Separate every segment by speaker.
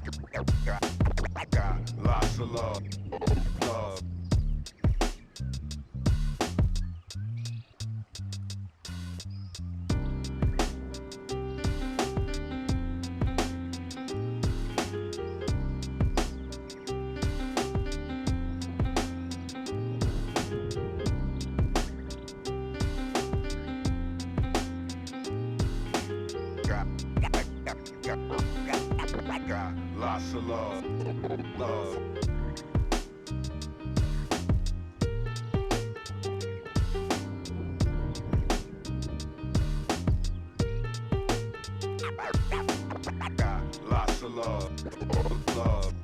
Speaker 1: Got lots of love. Love. Got lots of love. Love. Got lots of love. Love.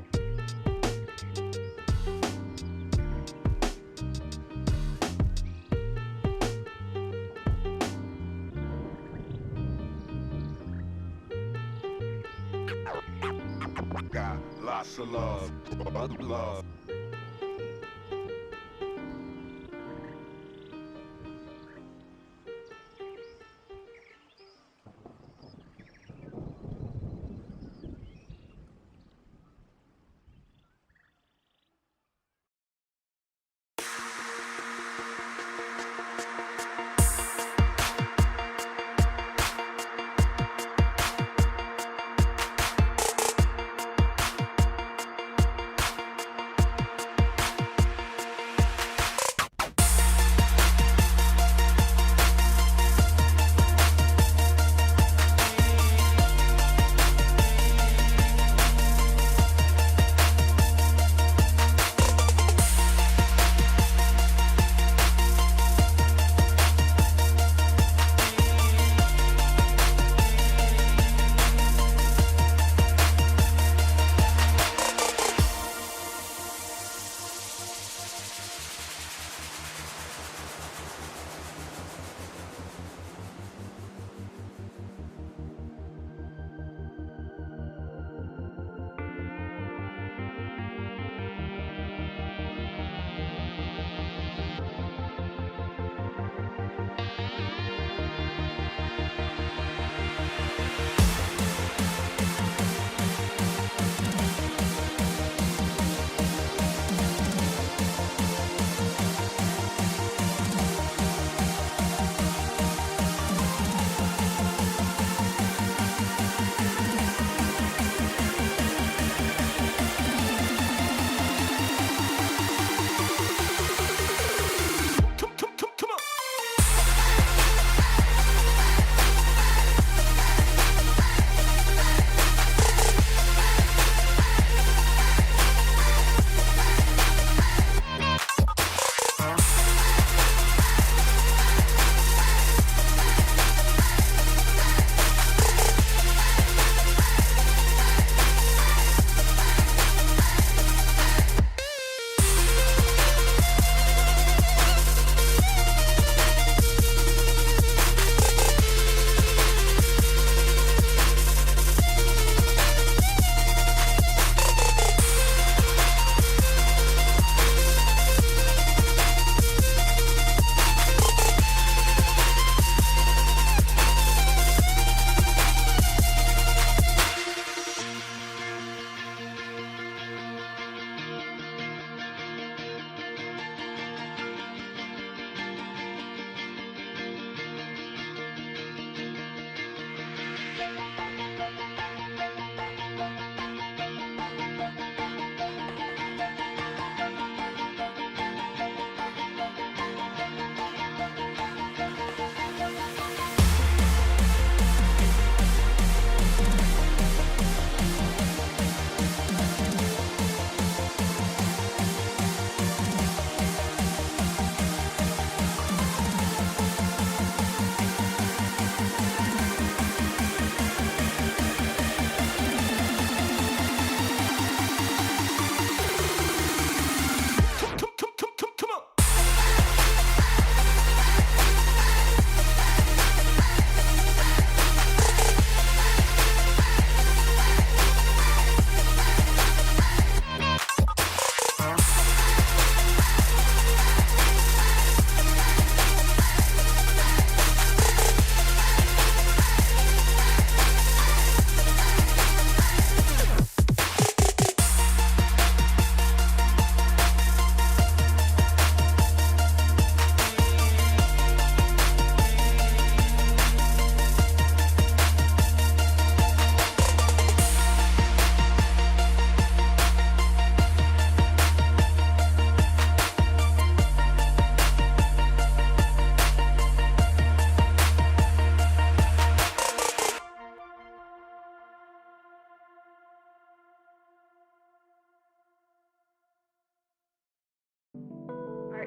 Speaker 1: Got lots of love. Love.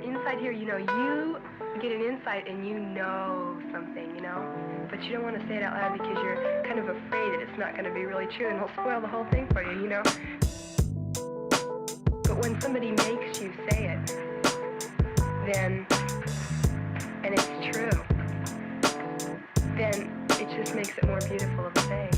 Speaker 2: inside here, you know, you get an insight and you know something, you know? But you don't want to say it out loud because you're kind of afraid that it's not going to be really true and it'll spoil the whole thing for you, you know? But when somebody makes you say it, then, and it's true, then it just makes it more beautiful of a thing.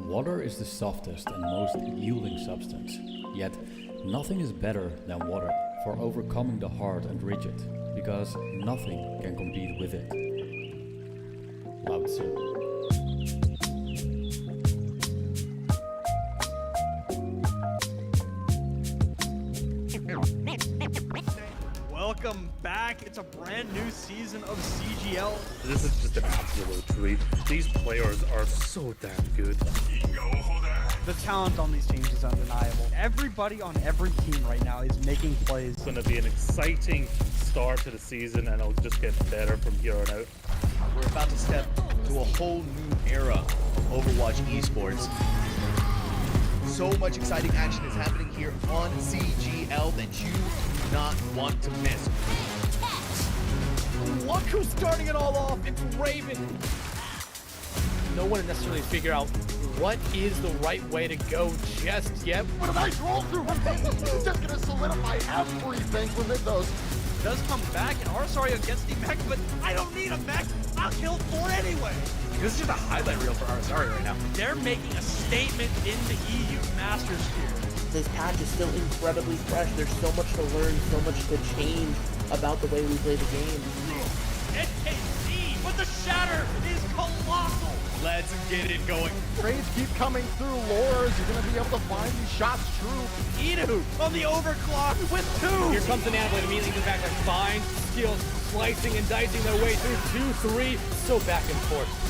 Speaker 3: Water is the softest and most yielding substance, yet nothing is better than water for overcoming the hard and rigid, because nothing can compete with it. Lao Tzu.
Speaker 4: Welcome back. It's a brand new season of CGL.
Speaker 5: This is just an absolute treat. These players are so damn good.
Speaker 4: The talent on these teams is undeniable. Everybody on every team right now is making plays.
Speaker 5: It's going to be an exciting start to the season, and it'll just get better from here on out.
Speaker 6: We're about to step to a whole new era of Overwatch esports. So much exciting action is happening here on CGL that you do not want to miss. Look who's starting it all off. It's Raven.
Speaker 7: no one to necessarily figure out what is the right way to go just yet.
Speaker 8: What a nice roll through from Payne. He's just gonna solidify everything with Mythos.
Speaker 4: Does come back, and Arsario gets the mech, but I don't need a mech. I'll kill 4 anyway.
Speaker 6: This is just a highlight reel for Arsario right now.
Speaker 4: They're making a statement in the EU Masters here.
Speaker 9: This patch is still incredibly fresh. There's so much to learn, so much to change about the way we play the game.
Speaker 4: NKC, but the shatter is colossal.
Speaker 6: Let's get it going.
Speaker 8: Trades keep coming through. Lores, you're gonna be able to find these shots true.
Speaker 4: Idu on the overclock with 2.
Speaker 7: Here comes the Nanoblade immediately comes back like fine skills, slicing and dicing their way through 2, 3, so back and forth.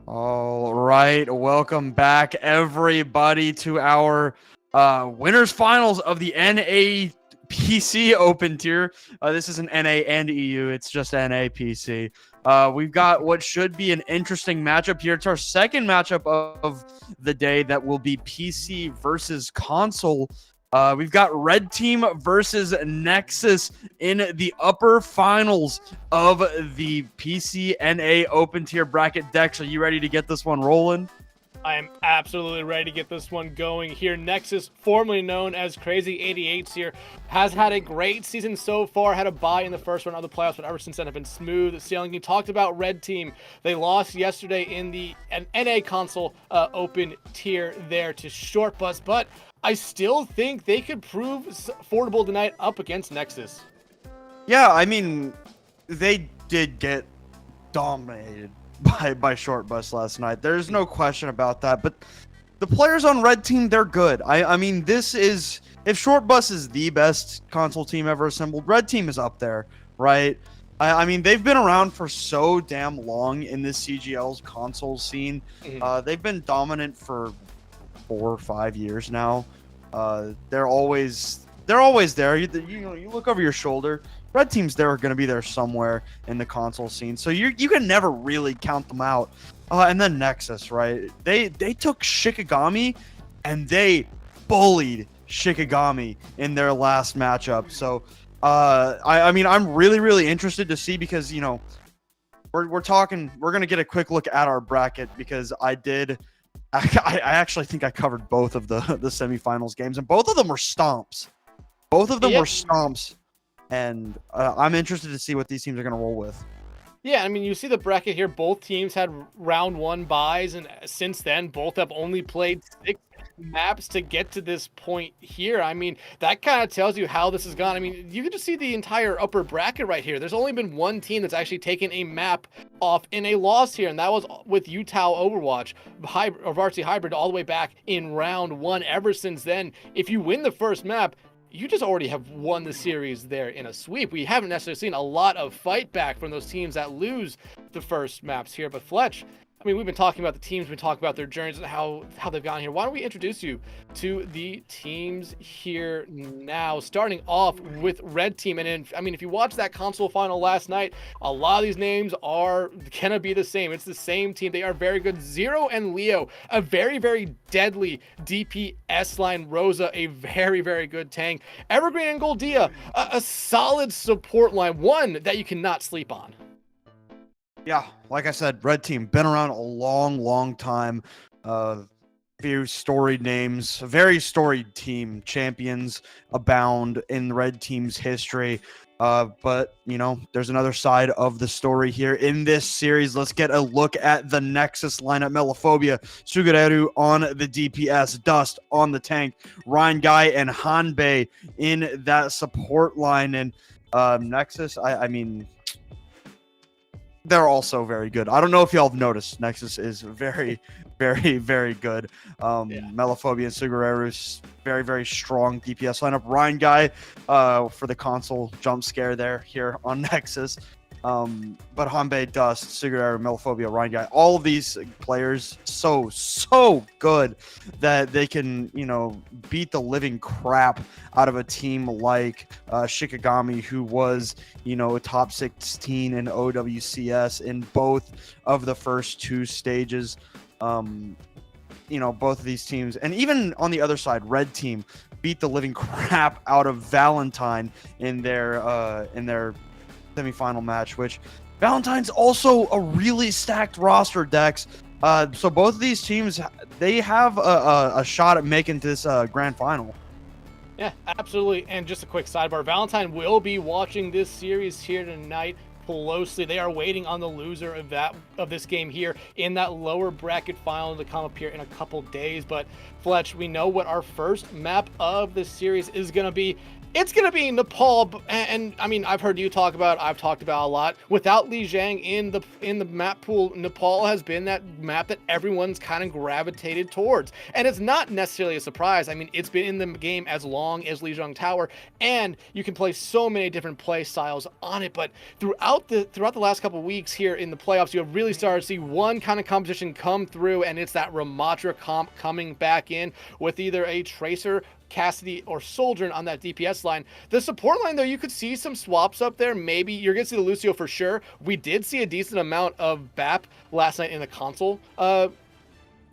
Speaker 4: All right, welcome back everybody to our winners finals of the NA PC Open tier. This isn't NA and EU, it's just NA PC. We've got what should be an interesting matchup here. It's our second matchup of the day that will be PC versus console. We've got Red Team versus Nexus in the upper finals of the PC NA Open tier bracket. Dex, are you ready to get this one rolling?
Speaker 7: I am absolutely ready to get this one going here. Nexus, formerly known as Crazy 88s here, has had a great season so far. Had a bye in the first round of the playoffs, but ever since then have been smooth sailing. You talked about Red Team. They lost yesterday in the NA console open tier there to Short Bus, but I still think they could prove affordable tonight up against Nexus.
Speaker 4: Yeah, I mean, they did get dominated by Short Bus last night. There's no question about that. But the players on Red Team, they're good. I mean, this is, if Short Bus is the best console team ever assembled, Red Team is up there, right? I mean, they've been around for so damn long in this CGL's console scene. They've been dominant for 4 or 5 years now. They're always there. You look over your shoulder. Red Team's there are going to be there somewhere in the console scene, so you can never really count them out. And then Nexus, right? They took Shikigami and they bullied Shikigami in their last matchup. So I mean, I'm really interested to see, because you know we're going to get a quick look at our bracket, because I actually think I covered both of the semifinals games, and both of them were stomps. Both of them were stomps. And I'm interested to see what these teams are going to roll with.
Speaker 7: Yeah, I mean, you see the bracket here. Both teams had round 1 buys, and since then, both have only played 6 maps to get to this point here. I mean, that kind of tells you how this has gone. I mean, you can just see the entire upper bracket right here. There's only been one team that's actually taken a map off in a loss here, and that was with Utah Overwatch, or Varsity Hybrid, all the way back in round 1. Ever since then, if you win the first map, you just already have won the series there in a sweep. We haven't necessarily seen a lot of fight back from those teams that lose the first maps here. But Fletch, I mean, we've been talking about the teams, we've been talking about their journeys and how they've gotten here. Why don't we introduce you to the teams here now, starting off with Red Team. And then, I mean, if you watched that console final last night, a lot of these names are gonna be the same. It's the same team. They are very good. Zero and Leo, a very deadly DPS line. Rosa, a very good tank. Evergreen and Goldia, a solid support line, one that you cannot sleep on.
Speaker 4: Yeah, like I said, Red Team been around a long time. Few storied names, a very storied team. Champions abound in Red Team's history. But you know, there's another side of the story here in this series. Let's get a look at the Nexus lineup. Melophobia, Sugareru on the DPS, Dust on the tank, Ryan Guy and Hanbei in that support line. And Nexus, I mean, they're also very good. I don't know if y'all have noticed, Nexus is very good. Melophobia and Sugareru's very strong DPS lineup. Ryan Guy for the console jump scare there here on Nexus. But Hanbei, Dust, Sugareru, Melophobia, Ryan Guy, all of these players so good that they can, you know, beat the living crap out of a team like Shikigami, who was, you know, top 16 in OWCS in both of the first 2 stages. You know, both of these teams, and even on the other side, Red Team beat the living crap out of Valentine in their semifinal match, which Valentine's also a really stacked roster, Dex. So both of these teams, they have a shot at making this grand final.
Speaker 7: Yeah, absolutely. And just a quick sidebar, Valentine will be watching this series here tonight closely. They are waiting on the loser of this game here in that lower bracket final to come up here in a couple days. But Fletch, we know what our first map of this series is going to be. It's going to be Nepal, and I mean, I've heard you talk about, I've talked about a lot. Without Li Jiang in the map pool, Nepal has been that map that everyone's kind of gravitated towards. And it's not necessarily a surprise. I mean, it's been in the game as long as Li Jiang Tower, and you can play so many different play styles on it. But throughout the last couple of weeks here in the playoffs, you have really started to see one kind of competition come through, and it's that Ramatra comp coming back in with either a Tracer, Cassidy, or Soldrin on that DPS line. The support line, though, you could see some swaps up there. Maybe you're going to see the Lucio for sure. We did see a decent amount of BAP last night in the console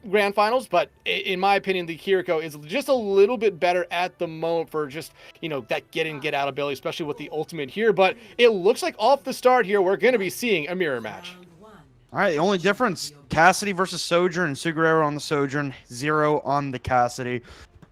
Speaker 7: grand finals, but in my opinion, the Kiriko is just a little bit better at the moment for just, you know, that get in, get out ability, especially with the ultimate here. But it looks like off the start here, we're going to be seeing a mirror match.
Speaker 4: All right, the only difference, Cassidy versus Sojourn, and Sugarero on the Sojourn, 0 on the Cassidy.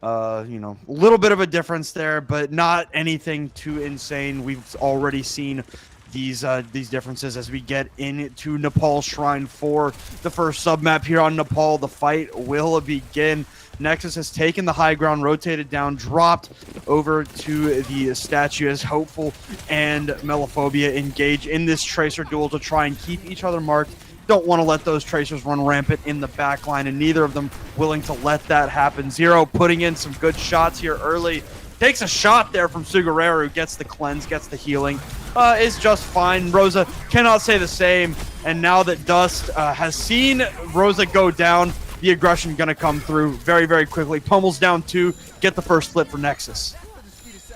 Speaker 4: You know, a little bit of a difference there, but not anything too insane. We've already seen these differences as we get into Nepal Shrine for the first submap here on Nepal. The fight will begin. Nexus has taken the high ground, rotated down, dropped over to the statue as Hopeful and Melophobia engage in this Tracer duel to try and keep each other marked. Don't want to let those Tracers run rampant in the back line, and neither of them willing to let that happen. Zero putting in some good shots here early. Takes a shot there from Sugareru, gets the cleanse, gets the healing. Is just fine. Rosa cannot say the same, and now that Dust has seen Rosa go down, the aggression going to come through very, very quickly. Pummels down 2, get the first flip for Nexus.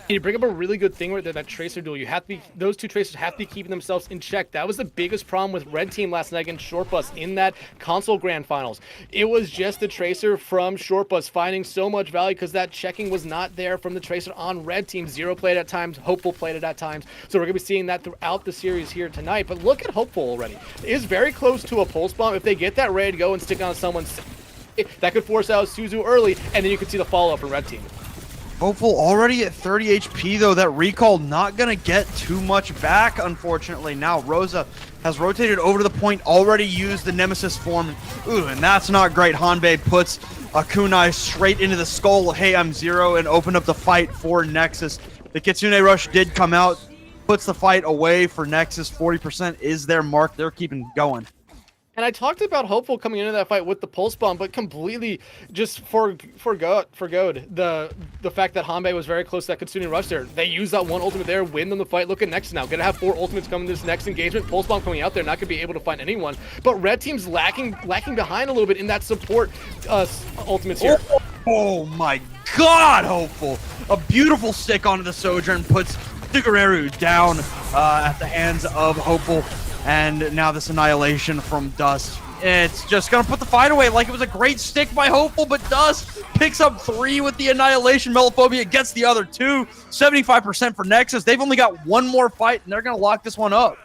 Speaker 7: You bring up a really good thing right there, that Tracer duel. You have to be, those two Tracers have to be keeping themselves in check. That was the biggest problem with Red Team last night against Shortbus in that console grand finals. It was just the Tracer from Shortbus finding so much value because that checking was not there from the Tracer on Red Team. Zero played at times, Hopeful played it at times. So we're going to be seeing that throughout the series here tonight. But look at Hopeful already. It is very close to a pulse bomb. If they get that ready to go and stick on someone's, that could force out Suzu early, and then you could see the follow-up from Red Team.
Speaker 4: Hopeful already at 30 HP, though. That recall not going to get too much back, unfortunately. Now, Rosa has rotated over to the point, already used the Nemesis form. Ooh, and that's not great. Hanbei puts a kunai straight into the skull. Hey, I'm Zero, and opened up the fight for Nexus. The Kitsune Rush did come out, puts the fight away for Nexus. 40% is their mark. They're keeping going.
Speaker 7: And I talked about Hopeful coming into that fight with the pulse bomb, but completely just forgoed the fact that Hanbei was very close to that Kitsune Rush there. They used that one ultimate there, win them the fight. Look at Nexus now. Gonna have 4 ultimates coming this next engagement. Pulse bomb coming out there, not gonna be able to find anyone. But Red Team's lacking behind a little bit in that support ultimates here.
Speaker 4: Oh my god, Hopeful. A beautiful stick onto the Sojourn puts Sugareru down at the hands of Hopeful. And now this Annihilation from Dust. It's just going to put the fight away like it was a great stick by Hopeful, but Dust picks up 3 with the Annihilation. Melophobia gets the other 2. 75% for Nexus. They've only got one more fight, and they're going to lock this one up.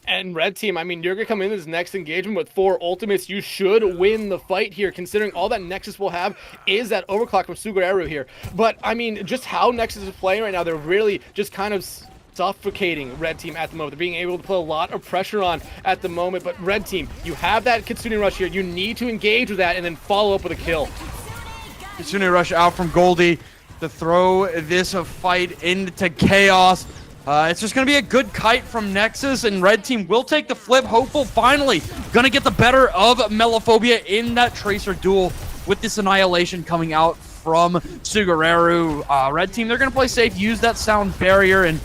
Speaker 7: And Red Team, I mean, you're going to come in this next engagement with 4 ultimates. You should win the fight here, considering all that Nexus will have is that overclock from Sugareru here. But, I mean, just how Nexus is playing right now, they're really just kind of suffocating Red Team at the moment. They're being able to put a lot of pressure on at the moment, but Red Team, you have that Kitsune Rush here. You need to engage with that and then follow up with a kill.
Speaker 4: Kitsune Rush out from Goldie to throw this fight into chaos. It's just going to be a good kite from Nexus, and Red Team will take the flip. Hopeful finally going to get the better of Melophobia in that Tracer duel with this Annihilation coming out from Sugareru. Red Team, they're going to play safe, use that sound barrier, and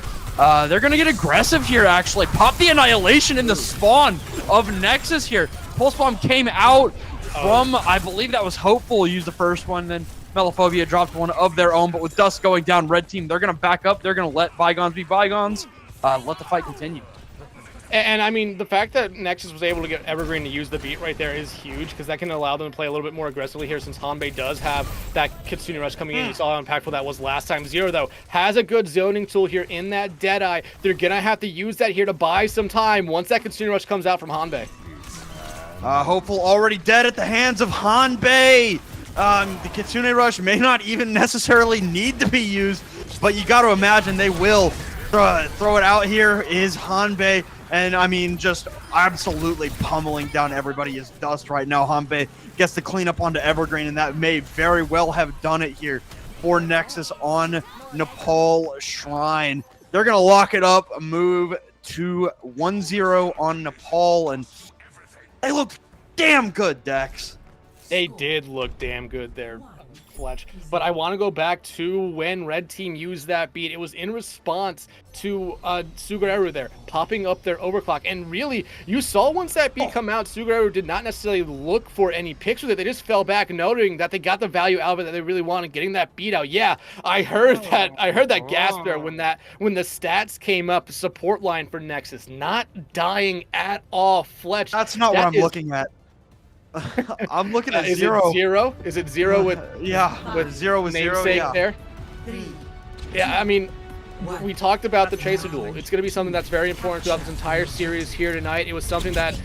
Speaker 4: they're going to get aggressive here, actually. Pop the Annihilation in the spawn of Nexus here. Pulse Bomb came out from, I believe that was Hopeful, used the first one, then Melophobia dropped one of their own, but with Dust going down, Red Team, they're going to back up. They're going to let bygones be bygones. Let the fight continue.
Speaker 7: And I mean, the fact that Nexus was able to get Evergreen to use the beat right there is huge, because that can allow them to play a little bit more aggressively here, since Hanbei does have that Kitsune Rush coming in. You saw how impactful that was last time. Zero, though, has a good zoning tool here in that Deadeye. They're going to have to use that here to buy some time once that Kitsune Rush comes out from Hanbei.
Speaker 4: Hopeful already dead at the hands of Hanbei. The Kitsune Rush may not even necessarily need to be used, but you got to imagine they will throw it out here. Is Hanbei. And I mean, just absolutely pummeling down everybody is dust right now. Hanbei gets the cleanup onto Evergreen, and that may very well have done it here for Nexus on Nepal Shrine. They're going to lock it up, move to 1-0 on Nepal, and they look damn good, Dex.
Speaker 7: They did look damn good there, Fletch. But I want to go back to when Red Team used that beat. It was in response to Sugaru there, popping up their overclock. And really, you saw once that beat come out, Sugaru did not necessarily look for any picks with it. They just fell back, noting that they got the value out of it that they really wanted, getting that beat out. Yeah, I heard that gasp there when the stats came up. Support line for Nexus, not dying at all. Fletch.
Speaker 4: That's not what I'm looking at. I'm looking at zero.
Speaker 7: It zero? Is it zero with
Speaker 4: with zero with zero?
Speaker 7: Yeah. There. Yeah, I mean, we talked about the Tracer duel. It's going to be something that's very important throughout this entire series here tonight. It was something that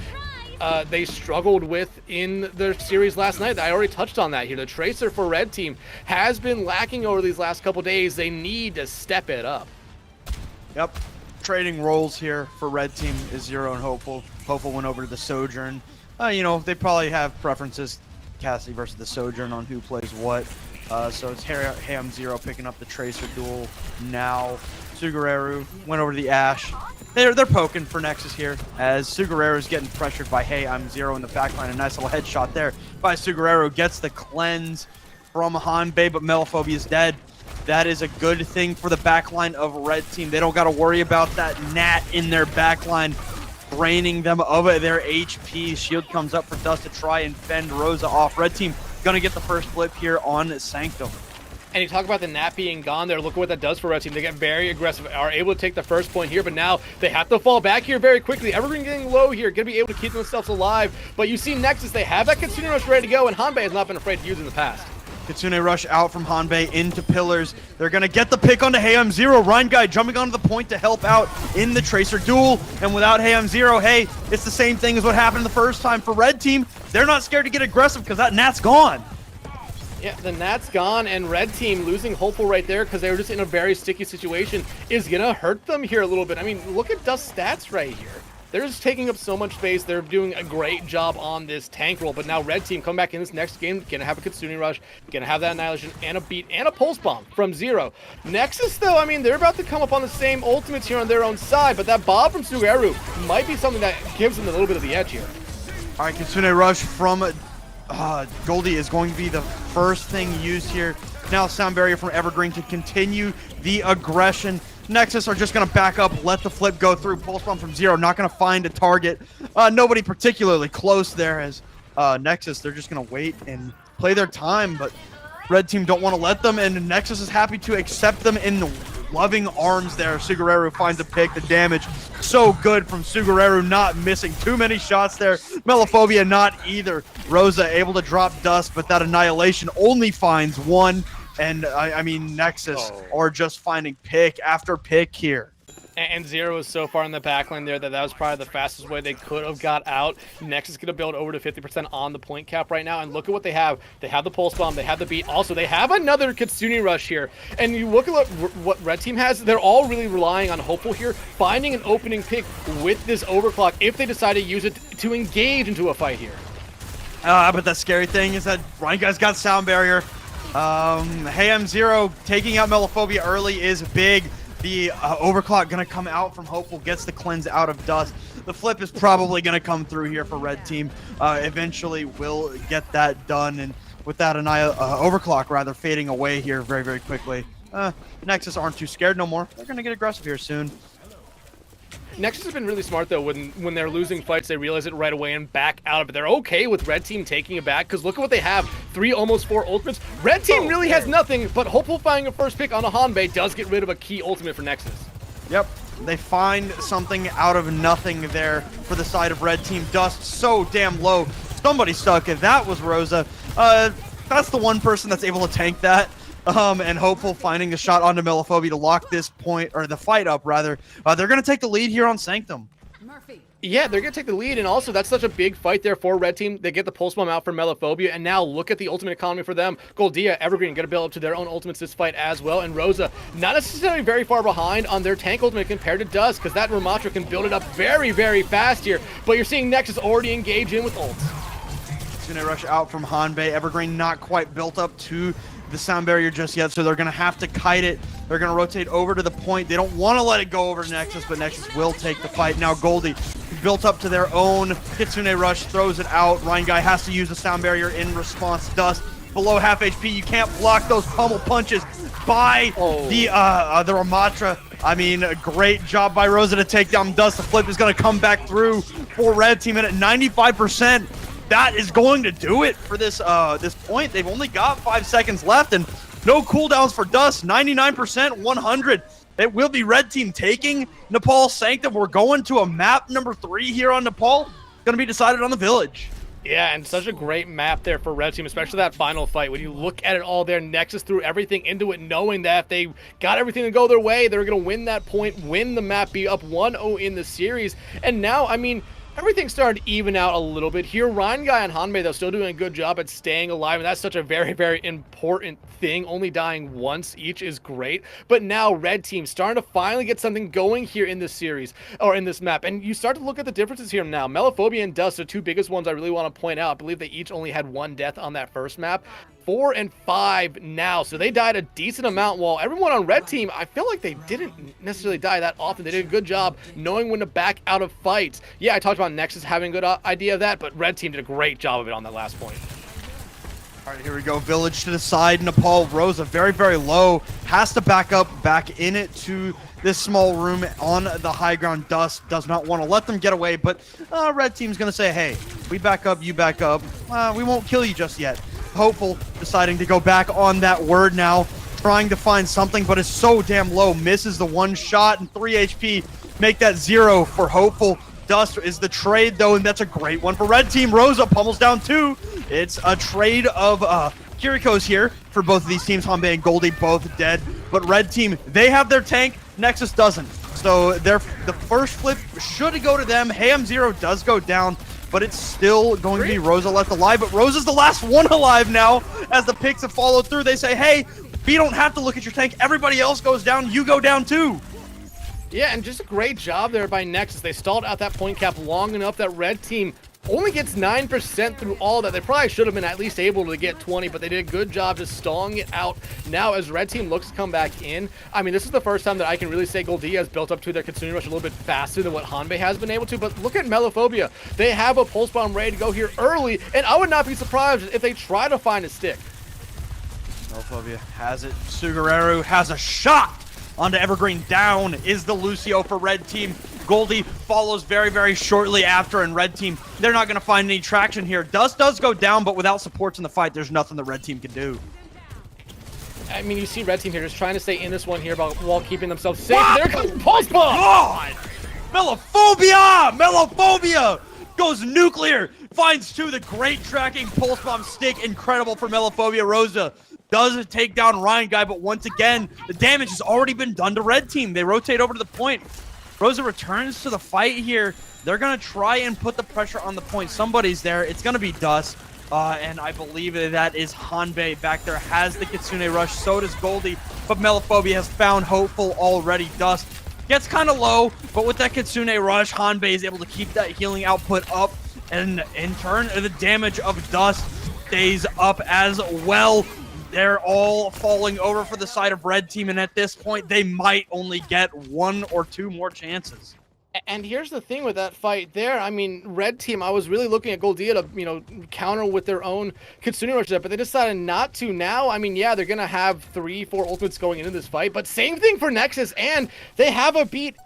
Speaker 7: they struggled with in their series last night. I already touched on that here. The Tracer for Red Team has been lacking over these last couple days. They need to step it up.
Speaker 4: Yep. Trading roles here for Red Team is Zero and Hopeful. Hopeful went over to the Sojourn. You know, they probably have preferences, Cassie versus the Sojourn, on who plays what. So it's Ham Zero picking up the Tracer duel now. Sugaru went over to the Ash. They're poking for Nexus here, as Sugaru is getting pressured by Hey I'm Zero in the backline. A nice little headshot there by Sugaru. Gets the cleanse from Hanbei, but Melophobia is dead. That is a good thing for the backline of Red Team. They don't got to worry about that Nat in their backline, draining them of their HP. Shield comes up for Dust to try and fend Rosa off. Red Team gonna get the first flip here on Sanctum.
Speaker 7: And you talk about the Nat being gone there. Look at what that does for Red Team. They get very aggressive, are able to take the first point here, but now they have to fall back here very quickly. Evergreen getting low here, gonna be able to keep themselves alive. But you see Nexus, they have that Kitsune Rush ready to go, and Hanbei has not been afraid to use in the past.
Speaker 4: Kitsune Rush out from Hanbei into Pillars. They're going to get the pick onto Hey I'm Zero. Ryan Guy jumping onto the point to help out in the Tracer duel. And without Hey I'm Zero, hey, it's the same thing as what happened the first time for Red Team. They're not scared to get aggressive because that Nat's gone.
Speaker 7: Yeah, the Nat's gone, and Red Team losing Hopeful right there because they were just in a very sticky situation is going to hurt them here a little bit. I mean, look at Dust's stats right here. They're just taking up so much space. They're doing a great job on this tank roll. But now Red Team come back in this next game, gonna have a Kitsune Rush, gonna have that Annihilation and a beat and a Pulse Bomb from Zero. Nexus, though, I mean, they're about to come up on the same ultimates here on their own side, but that Bob from Sugaru might be something that gives them a little bit of the edge here.
Speaker 4: All right, Kitsune Rush from Goldie is going to be the first thing used here. Now Sound Barrier from Evergreen to continue the aggression. Nexus are just going to back up, let the flip go through. Pulse Bomb from Zero, not going to find a target. Nobody particularly close there, as Nexus, they're just going to wait and play their time, but Red Team don't want to let them, and Nexus is happy to accept them in the loving arms there. Sugaru finds a pick. The damage so good from Sugaru, not missing too many shots there. Melophobia not either. Rosa able to drop Dust, but that Annihilation only finds one. And I mean, Nexus are just finding pick after pick here.
Speaker 7: And Zero is so far in the backline there that was probably the fastest way they could have got out. Nexus going to build over to 50% on the point cap right now. And look at what they have. They have the Pulse Bomb. They have the beat. Also, they have another Kitsune Rush here. And you look at what Red Team has. They're all really relying on Hopeful here, finding an opening pick with this overclock if they decide to use it to engage into a fight here.
Speaker 4: But the scary thing is that Ryan Guy's got Sound Barrier. Hey I'm Zero taking out Melophobia early is big. The overclock gonna come out from Hopeful, gets the cleanse out of Dust. The flip is probably gonna come through here for Red Team. Eventually will get that done, and with that overclock rather fading away here very, very quickly. Nexus aren't too scared no more. They're gonna get aggressive here soon.
Speaker 7: Nexus has been really smart, though. When they're losing fights, they realize it right away and back out of it. They're okay with Red Team taking it back, because look at what they have. 3, almost 4 ultimates. Red Team really has nothing, but Hopeful finding a first pick on a Hanbei does get rid of a key ultimate for Nexus.
Speaker 4: Yep. They find something out of nothing there for the side of red team. Dust so damn low. Somebody stuck it. That was Rosa. That's the one person that's able to tank that. And Hopeful finding the shot onto Melophobia to lock this point, or the fight up rather. They're going to take the lead here on Sanctum.
Speaker 7: Yeah, they're going to take the lead, and also that's such a big fight there for Red Team. They get the Pulse Bomb out for Melophobia, and now look at the ultimate economy for them. Goldia, Evergreen going to build up to their own ultimates this fight as well, and Rosa not necessarily very far behind on their tank ultimate compared to Dust, because that Ramatra can build it up very, very fast here, but you're seeing Nexus already engage in with ults.
Speaker 4: Kitsune Rush out from Hanbei. Evergreen not quite built up to the sound barrier just yet, so they're going to have to kite it. They're going to rotate over to the point. They don't want to let it go over to Nexus, but Nexus will take the fight. Now Goldie built up to their own. Kitsune Rush throws it out. Ryan Guy has to use the sound barrier in response. Dust below half HP. You can't block those pummel punches by the Ramatra. I mean, a great job by Rosa to take down Dust. The flip is going to come back through for Red Team, and at 95%, that is going to do it for this this point. They've only got 5 seconds left, and no cooldowns for Dust. 99%, 100. It will be Red Team taking Nepal Sanctum. We're going to a map number 3 here on Nepal. It's going to be decided on the village.
Speaker 7: Yeah, and such a great map there for Red Team, especially that final fight. When you look at it all there, Nexus threw everything into it, knowing that if they got everything to go their way, they were going to win that point, win the map, be up 1-0 in the series. And now, I mean, everything's starting to even out a little bit here. Ryan Guy and Hanbei, though, still doing a good job at staying alive, and that's such a very, very important thing. Only dying once each is great. But now Red Team starting to finally get something going here in this series, or in this map. And you start to look at the differences here now. Melophobia and Dust are two biggest ones I really want to point out. I believe they each only had 1 death on that first map. 4 and 5 now, so they died a decent amount, while everyone on Red Team, I feel like they didn't necessarily die that often. They did a good job knowing when to back out of fights. Yeah, I talked about Nexus having a good idea of that, but Red Team did a great job of it on that last point.
Speaker 4: All right, here we go. Village to the side. Nepal Rosa very, very low. Has to back up, back in it to this small room on the high ground. Dust does not want to let them get away, but Red Team's going to say, hey, we back up, you back up. We won't kill you just yet. Hopeful deciding to go back on that word now, trying to find something, but it's so damn low. Misses the 1 shot and 3 HP. Make that 0 for Hopeful. Dust is the trade, though, and that's a great one for Red Team. Rosa pummels down 2. It's a trade of Kiriko's here for both of these teams. Hanbei and Goldie both dead, but Red Team, they have their tank. Nexus doesn't. So the first flip should go to them. Ham 0 does go down, but it's still going to be Rosa left alive. But Rosa's the last one alive now as the picks have followed through. They say, hey, we don't have to look at your tank. Everybody else goes down. You go down too.
Speaker 7: Yeah, and just a great job there by Nexus. They stalled out that point cap long enough that Red Team only gets 9% through all that. They probably should have been at least able to get 20, but they did a good job just stalling it out. Now, as Red Team looks to come back in, I mean, this is the first time that I can really say Goldia has built up to their Kitsune Rush a little bit faster than what Hanbei has been able to, but look at Melophobia. They have a Pulse Bomb ready to go here early, and I would not be surprised if they try to find a stick.
Speaker 4: Melophobia has it. Sugareru has a shot onto Evergreen. Down is the Lucio for Red Team. Goldie follows very, very shortly after, and Red Team, they're not going to find any traction here. Dust does go down, but without supports in the fight, there's nothing the Red Team can do.
Speaker 7: I mean, you see Red Team here just trying to stay in this one here while keeping themselves safe. There comes Pulse Bomb!
Speaker 4: God! Melophobia! Melophobia goes nuclear. Finds 2, the great tracking Pulse Bomb stick. Incredible for Melophobia. Rosa does take down Ryan Guy, but once again, the damage has already been done to Red Team. They rotate over to the point. Rosa returns to the fight here. They're going to try and put the pressure on the point. Somebody's there. It's going to be Dust. And I believe that is Hanbei back there. Has the Kitsune Rush. So does Goldie. But Melophobia has found Hopeful already. Dust gets kind of low. But with that Kitsune Rush, Hanbei is able to keep that healing output up. And in turn, the damage of Dust stays up as well. They're all falling over for the side of Red Team, and at this point, they might only get 1 or 2 more chances.
Speaker 7: And here's the thing with that fight there. I mean, Red Team, I was really looking at Goldia to, counter with their own Kitsune Rush there, but they decided not to now. I mean, yeah, they're going to have 3-4 ultimates going into this fight, but same thing for Nexus, and they have a beat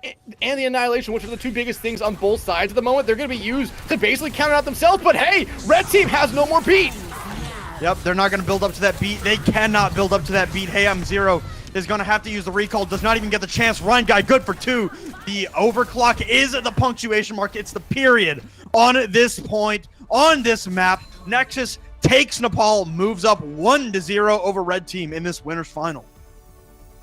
Speaker 7: and the Annihilation, which are the 2 biggest things on both sides at the moment. They're going to be used to basically counter out themselves, but hey, Red Team has no more beat.
Speaker 4: Yep, they're not going to build up to that beat. They cannot build up to that beat. Hey, I'm 0 is going to have to use the recall. Does not even get the chance. Ryan Guy good for 2. The overclock is the punctuation mark. It's the period on this point, on this map. Nexus takes Nepal, moves up 1-0 over Red Team in this winner's final.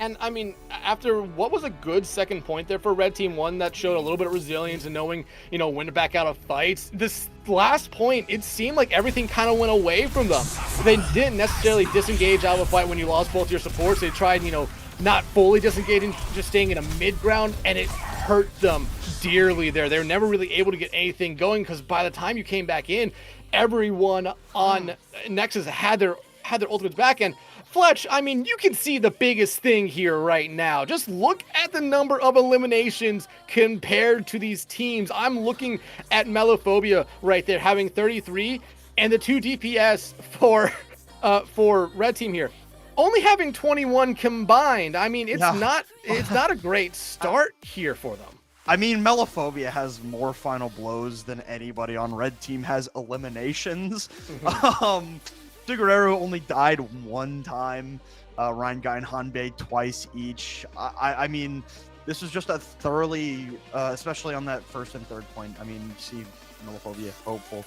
Speaker 7: And I mean, after what was a good second point there for Red Team, one that showed a little bit of resilience and knowing, you know, when to back out of fights, this last point, it seemed like everything kind of went away from them. They didn't necessarily disengage out of a fight when you lost both your supports. They tried, you know, not fully disengaging, just staying in a mid ground, and it hurt them dearly there. They were never really able to get anything going because by the time you came back in, everyone on Nexus had their ultimates back. And Fletch, I mean, you can see the biggest thing here right now. Just look at the number of eliminations compared to these teams. I'm looking at Melophobia right there, having 33, and the 2 DPS for Red Team here, only having 21 combined. I mean, it's not a great start here for them.
Speaker 4: I mean, Melophobia has more final blows than anybody on Red Team has eliminations. Figueroa only died one time. Ryan Guy and Hanbei twice each. I mean, this is just a thoroughly, especially on that first and third point. I mean, you see Melophobia hopeful.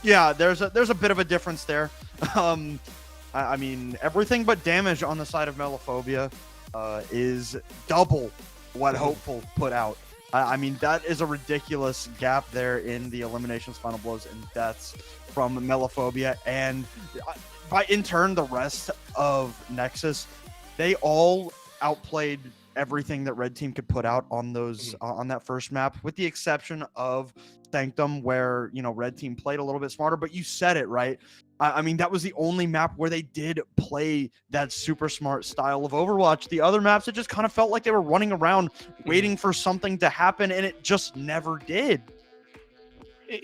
Speaker 4: Yeah, there's a bit of a difference there. I mean, everything but damage on the side of Melophobia is double what Hopeful put out. I mean, that is a ridiculous gap there in the eliminations, final blows, and deaths from Melophobia. And in turn, the rest of Nexus, they all outplayed everything that Red Team could put out on those on that first map, with the exception of Sanctum, where, you know, Red Team played a little bit smarter. But you said it right. I mean, that was the only map where they did play that super smart style of Overwatch. The other maps, it just kind of felt like they were running around waiting for something to happen, and it just never did.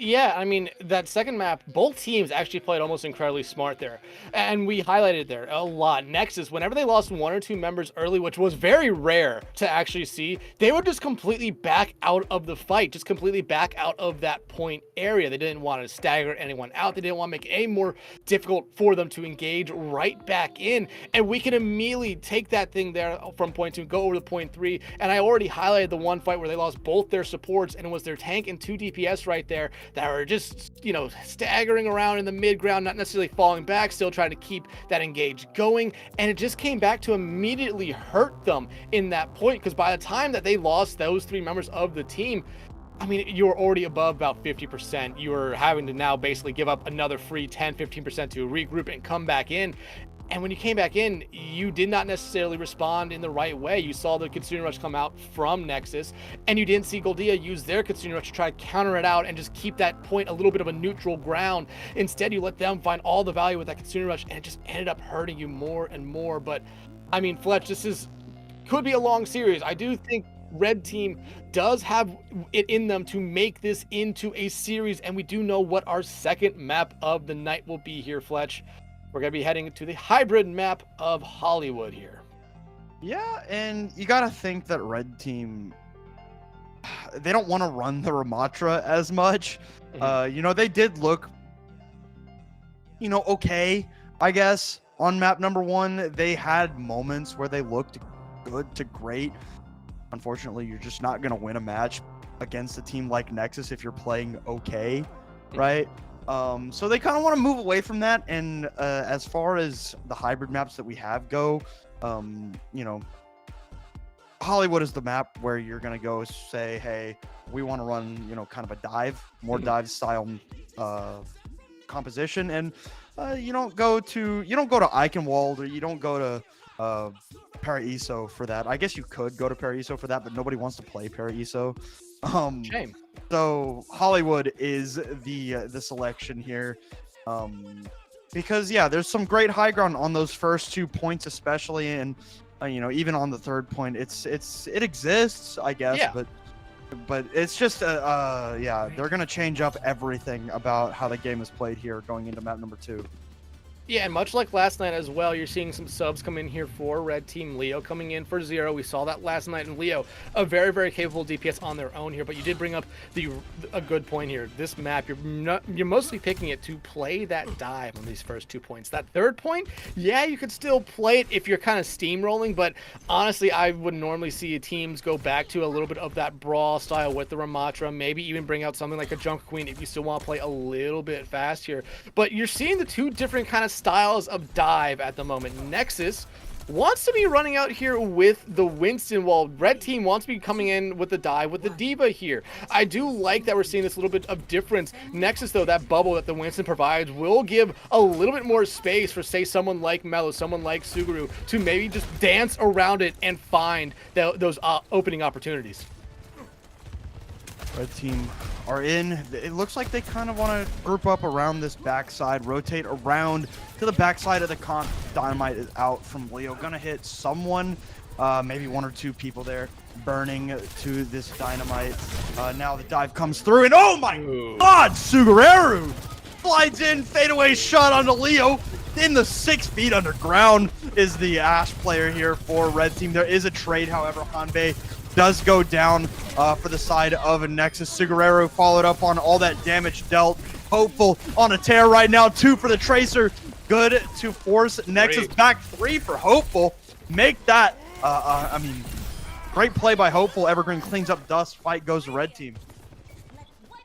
Speaker 7: Yeah, I mean, that second map, both teams actually played almost incredibly smart there. And we highlighted there a lot. Nexus, whenever they lost one or two members early, which was very rare to actually see, they would just completely back out of the fight, just completely back out of that point area. They didn't want to stagger anyone out. They didn't want to make it any more difficult for them to engage right back in. And we can immediately take that thing there from point 2, go over to point 3. And I already highlighted the one fight where they lost both their supports, and it was their tank and 2 DPS right there that were just, you know, staggering around in the mid ground, not necessarily falling back, still trying to keep that engage going. And it just came back to immediately hurt them in that point, because by the time that they lost those 3 members of the team, I mean, you were already above about 50%. You were having to now basically give up another free 10-15% to regroup and come back in. And when you came back in, you did not necessarily respond in the right way. You saw the Kitsune Rush come out from Nexus, and you didn't see Goldia use their Kitsune Rush to try to counter it out and just keep that point a little bit of a neutral ground. Instead, you let them find all the value with that Kitsune Rush, and it just ended up hurting you more and more. But, I mean, Fletch, could be a long series. I do think Red Team does have it in them to make this into a series, and we do know what our second map of the night will be here, Fletch. We're going to be heading to the hybrid map of Hollywood here.
Speaker 4: Yeah, and you got to think that Red Team, they don't want to run the Ramatra as much. You know, they did look, you know, okay, I guess, on map number 1. They had moments where they looked good to great. Unfortunately, you're just not going to win a match against a team like Nexus if you're playing okay, right? So they kind of want to move away from that. And as far as the hybrid maps that we have go, you know, Hollywood is the map where you're going to go say, hey, we want to run, you know, kind of a dive, more dive style composition. And you don't go to Eichenwald, or you don't go to Paraiso for that. I guess you could go to Paraiso for that, but nobody wants to play Paraiso.
Speaker 7: Shame.
Speaker 4: So Hollywood is the selection here, because yeah, there's some great high ground on those first 2 points, especially, and you know, even on the third point, it exists, I guess,
Speaker 7: yeah.
Speaker 4: but it's just yeah, they're gonna change up everything about how the game is played here going into map number 2.
Speaker 7: Yeah, and much like last night as well, you're seeing some subs come in here for Red Team. Leo coming in for 0. We saw that last night, and Leo, a very, very capable DPS on their own here. But you did bring up a good point here. This map, you're mostly picking it to play that dive on these first 2 points. That third point, yeah, you could still play it if you're kind of steamrolling, but honestly, I would normally see teams go back to a little bit of that brawl style with the Ramatra, maybe even bring out something like a Junk Queen if you still want to play a little bit fast here. But you're seeing the two different kind of styles of dive at the moment. Nexus wants to be running out here with the Winston, while Red Team wants to be coming in with the dive with the D.Va here. I do like that we're seeing this little bit of difference. Nexus, though, that bubble that the Winston provides will give a little bit more space for, say, someone like Mello, someone like Suguru, to maybe just dance around it and find those opening opportunities.
Speaker 4: Red team are in. It looks like they kind of want to group up around this backside, rotate around to the backside of the comp. Dynamite is out from Leo. Gonna hit someone, maybe 1 or 2 people there. Burning to this Dynamite. Now the dive comes through, and oh my god, Suguru slides in, fadeaway shot onto Leo. In the 6 feet underground is the Ashe player here for Red Team. There is a trade, however, Hanbei does go down for the side of a Nexus. Suguru followed up on all that damage dealt. Hopeful on a tear right now. 2 for the Tracer. Good to force Nexus back. 3 for Hopeful. Make that, I mean, great play by Hopeful. Evergreen cleans up dust. Fight goes to Red Team.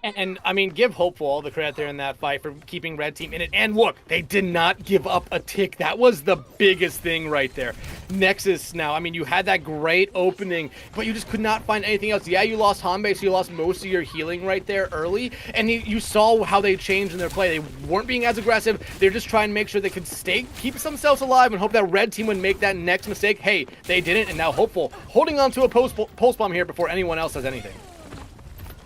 Speaker 7: And I mean, give Hopeful all the credit there in that fight for keeping Red Team in it. And look, they did not give up a tick. That was the biggest thing right there. Nexus now, I mean, you had that great opening, but you just could not find anything else. Yeah, you lost Hanbei, so you lost most of your healing right there early. And you saw how they changed in their play. They weren't being as aggressive. They're just trying to make sure they could keep themselves alive and hope that Red Team would make that next mistake. Hey, they didn't, and now Hopeful holding on to a pulse bomb here before anyone else does anything.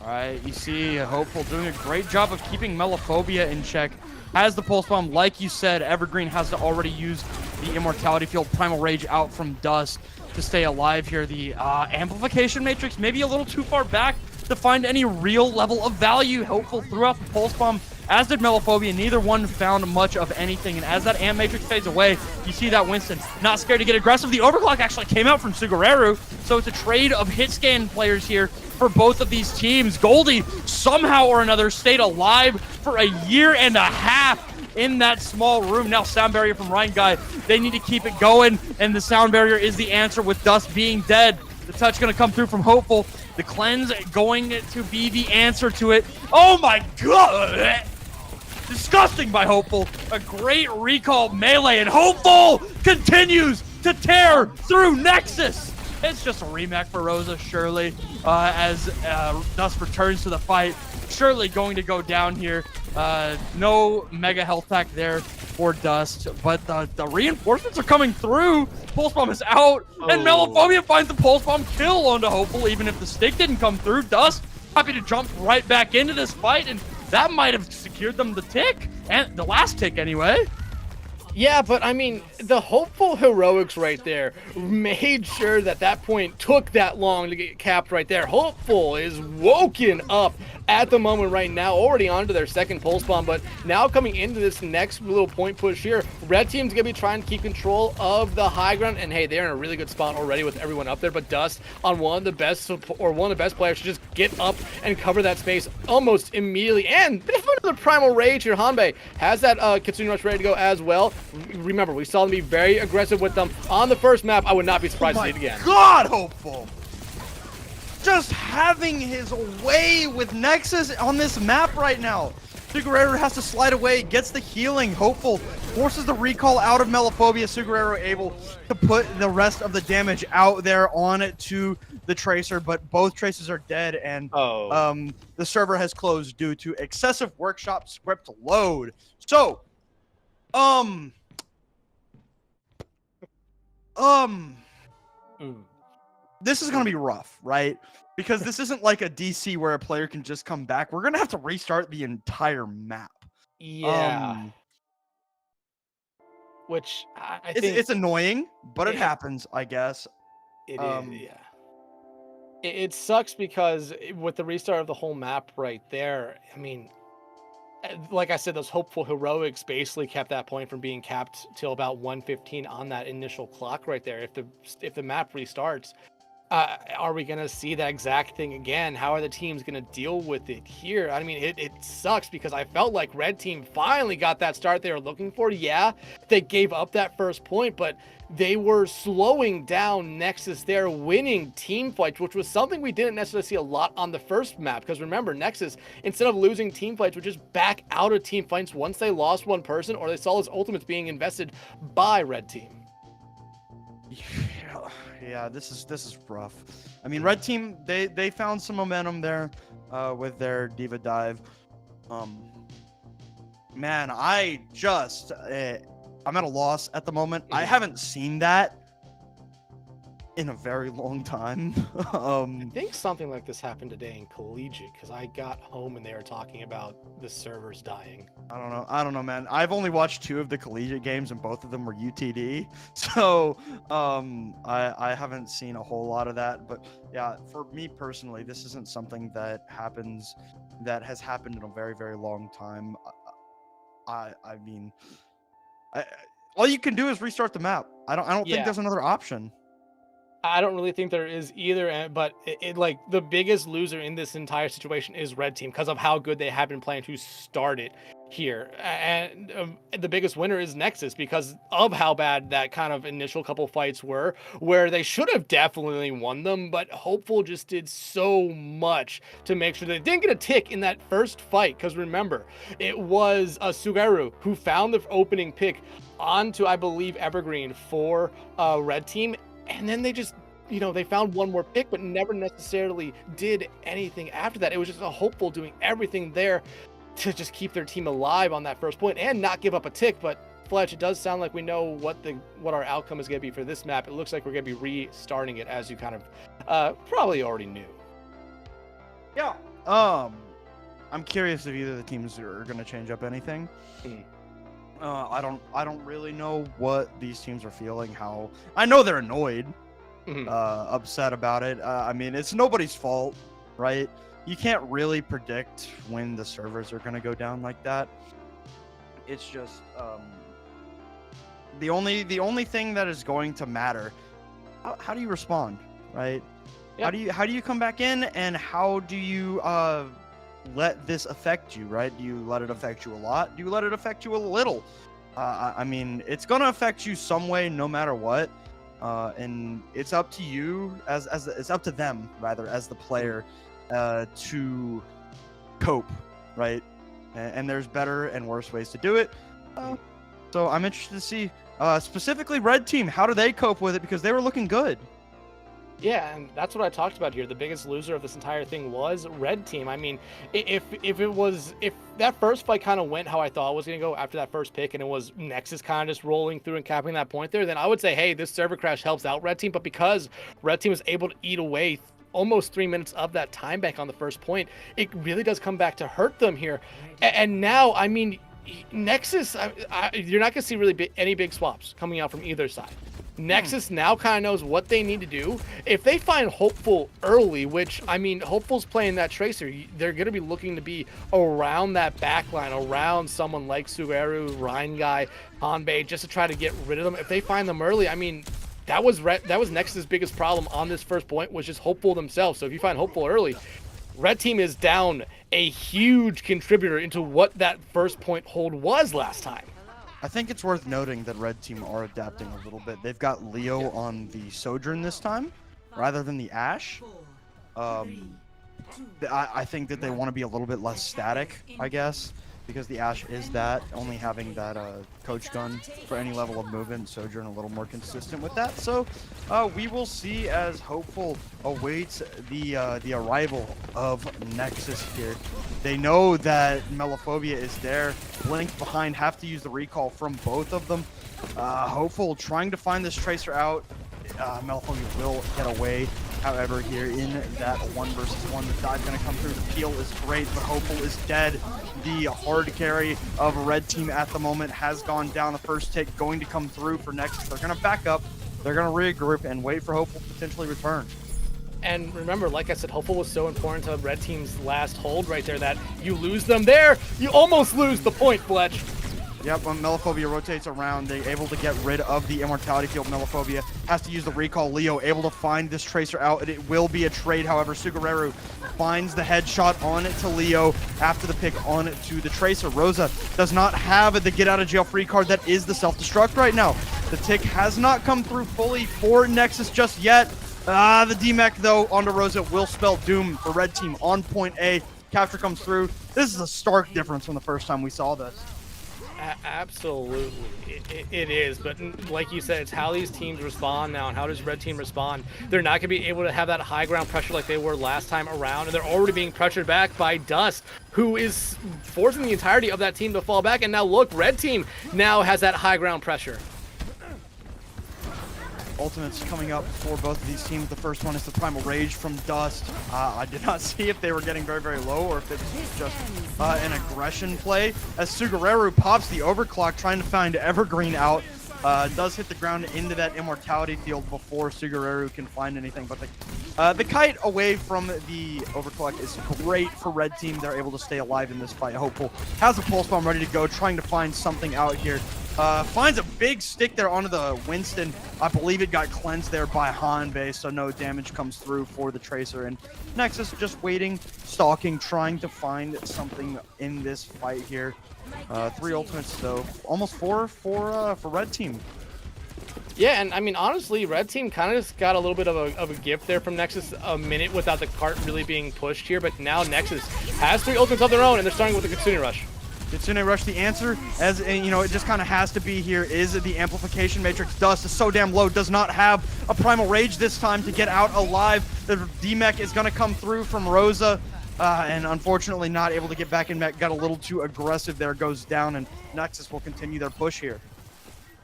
Speaker 4: All right, you see Hopeful doing a great job of keeping Melophobia in check. Has the Pulse Bomb, like you said, Evergreen has to already use the Immortality Field, Primal Rage out from Dust to stay alive here. The Amplification Matrix maybe a little too far back to find any real level of value. Hopeful threw out the Pulse Bomb, as did Melophobia. Neither one found much of anything, and as that Amp Matrix fades away, you see that Winston not scared to get aggressive. The Overclock actually came out from Suguru, so it's a trade of hit scan players here for both of these teams. Goldie somehow or another stayed alive for a year and a half in that small room. Now sound barrier from Ryan Guy. They need to keep it going, and the sound barrier is the answer with Dust being dead. The touch going to come through from Hopeful. The cleanse going to be the answer to it. Oh my god! Disgusting by Hopeful. A great recall melee, and Hopeful continues to tear through Nexus. It's just a remake for Rosa, surely, as Dust returns to the fight. Surely going to go down here. No mega health pack there for Dust, but the reinforcements are coming through. Pulse Bomb is out, and Melophobia finds the Pulse Bomb kill onto Hopeful, even if the stick didn't come through. Dust happy to jump right back into this fight, and that might have secured them the tick, and the last tick anyway.
Speaker 7: Yeah, but I mean, the Hopeful heroics right there made sure that point took that long to get capped right there. Hopeful is woken up at the moment right now, already onto their second Pulse Bomb, but now coming into this next little point push here, Red Team's gonna be trying to keep control of the high ground, and hey, they're in a really good spot already with everyone up there, but Dust on one of the best players to just get up and cover that space almost immediately. And they have another Primal Rage here. Hanbei has that Kitsune Rush ready to go as well. Remember, we saw them be very aggressive with them on the first map. I would not be surprised to see it again.
Speaker 4: God, Hopeful! Just having his way with Nexus on this map right now. Suguru has to slide away, gets the healing. Hopeful forces the recall out of Melophobia. Suguru able to put the rest of the damage out there on to the Tracer, but both Tracers are dead, and the server has closed due to excessive workshop script load. So, this is gonna be rough, right? Because this isn't like a DC where a player can just come back. We're gonna have to restart the entire map.
Speaker 7: Yeah. Which I think
Speaker 4: it's annoying, but it happens, I guess.
Speaker 7: It is, yeah. It sucks because with the restart of the whole map right there, I mean, like I said, those hopeful heroics basically kept that point from being capped till about 1:15 on that initial clock right there. If the map restarts, are we going to see that exact thing again? How are the teams going to deal with it here? I mean, it sucks because I felt like Red Team finally got that start they were looking for. Yeah, they gave up that first point, but they were slowing down Nexus there, winning team fights, which was something we didn't necessarily see a lot on the first map. Because remember, Nexus, instead of losing team fights, would just back out of team fights once they lost one person or they saw his ultimates being invested by Red Team.
Speaker 4: Yeah, this is rough. I mean, Red Team, they found some momentum there with their Diva dive. Man, I'm at a loss at the moment. I haven't seen that in a very long time.
Speaker 7: I think something like this happened today in Collegiate because I got home and they were talking about the servers dying.
Speaker 4: I don't know, man. I've only watched 2 of the Collegiate games and both of them were UTD. So I haven't seen a whole lot of that. But yeah, for me personally, this isn't something that has happened in a very, very long time. I mean, all you can do is restart the map. I don't think there's another option.
Speaker 7: I don't really think there is either, but like the biggest loser in this entire situation is Red Team because of how good they have been playing to start it here, and the biggest winner is Nexus because of how bad that kind of initial couple fights were, where they should have definitely won them, but Hopeful just did so much to make sure they didn't get a tick in that first fight. Because remember, it was Sugaru who found the opening pick onto, I believe, Evergreen for Red Team. And then they just, they found one more pick, but never necessarily did anything after that. It was just a Hopeful doing everything there to just keep their team alive on that first point and not give up a tick. But Fletch, it does sound like we know what our outcome is going to be for this map. It looks like we're going to be restarting it, as you kind of probably already knew.
Speaker 4: Yeah. I'm curious if either of the teams are going to change up anything. I don't really know what these teams are feeling. How I know they're annoyed, upset about it. I mean, it's nobody's fault, right? You can't really predict when the servers are going to go down like that. It's just the only thing that is going to matter. How do you respond, right? Yep. How do you come back in, and how do you let this affect you, right? Do you let it affect you a lot? Do you let it affect you a little? I mean, it's gonna affect you some way, no matter what. And it's up to you it's up to them rather as the player to cope, right? And there's better and worse ways to do it. So I'm interested to see specifically Red Team. How do they cope with it? Because they were looking good.
Speaker 7: Yeah, and that's what I talked about here. The biggest loser of this entire thing was Red Team. I mean, if that first fight kind of went how I thought it was going to go after that first pick, and it was Nexus kind of just rolling through and capping that point there, then I would say, hey, this server crash helps out Red Team. But because Red Team was able to eat away almost 3 minutes of that time back on the first point, it really does come back to hurt them here. And now, I mean, Nexus, you're not going to see really any big swaps coming out from either side. Nexus now kind of knows what they need to do. If they find Hopeful early, which, I mean, Hopeful's playing that Tracer, they're going to be looking to be around that backline, around someone like Sugaru, Rhine Guy, Hanbei, just to try to get rid of them. If they find them early, I mean, that was Nexus's biggest problem on this first point, was just Hopeful themselves. So if you find Hopeful early, Red Team is down a huge contributor into what that first point hold was last time.
Speaker 4: I think it's worth noting that Red Team are adapting a little bit. They've got Leo on the Sojourn this time, rather than the Ashe. I think that they want to be a little bit less static, I guess, because the Ashe is that, only having that coach gun for any level of movement. Sojourn a little more consistent with that. So we will see as Hopeful awaits the arrival of Nexus here. They know that Melophobia is there. Blink behind, have to use the recall from both of them. Hopeful trying to find this Tracer out. Melophobia will get away. However, here in that 1 versus 1, the dive going to come through. The peel is great, but Hopeful is dead. The hard carry of Red Team at the moment has gone down. The first take going to come through for Nexus. They're going to back up. They're going to regroup and wait for Hopeful to potentially return.
Speaker 7: And remember, like I said, Hopeful was so important to Red Team's last hold right there that you lose them there, you almost lose the point, Fletch.
Speaker 4: Yep, when Meliphobia rotates around, they're able to get rid of the Immortality Field. Meliphobia has to use the recall. Leo able to find this Tracer out, and it will be a trade. However, Sugareru finds the headshot on it to Leo after the pick on it to the Tracer. Rosa does not have the get out of jail free card that is the self-destruct right now. The tick has not come through fully for Nexus just yet. The DMAC though onto Rosa will spell doom for Red Team on point A. Capture comes through. This is a stark difference from the first time we saw this.
Speaker 7: Absolutely, it is. But like you said, it's how these teams respond now, and how does Red Team respond? They're not going to be able to have that high ground pressure like they were last time around, and they're already being pressured back by Dust, who is forcing the entirety of that team to fall back. And now look, Red Team now has that high ground pressure.
Speaker 4: Ultimates coming up for both of these teams. The first one is the Primal Rage from Dust. I did not see if they were getting very, very low or if it was just an aggression play. As Sugareru pops the overclock, trying to find Evergreen out. Does hit the ground into that Immortality Field before Sugareru can find anything. But the kite away from the overclock is great for Red Team. They're able to stay alive in this fight. Hopeful has a pulse bomb ready to go, trying to find something out here. Finds a big stick there onto the Winston. I believe it got cleansed there by Hanbei, so no damage comes through for the Tracer. And Nexus just waiting, stalking, trying to find something in this fight here. 3 ultimates though, almost 4 for Red Team.
Speaker 7: Yeah, and I mean, honestly, Red Team kind of just got a little bit of a gift there from Nexus, a minute without the cart really being pushed here, but now Nexus has 3 ultimates of their own, and they're starting with the Kitsune Rush.
Speaker 4: Kitsune Rush, the answer, as you know, it just kind of has to be here, is the amplification matrix. Dust is so damn low, does not have a Primal Rage this time to get out alive. The DMEC is going to come through from Rosa, and unfortunately not able to get back in. Got a little too aggressive there, goes down, and Nexus will continue their push here.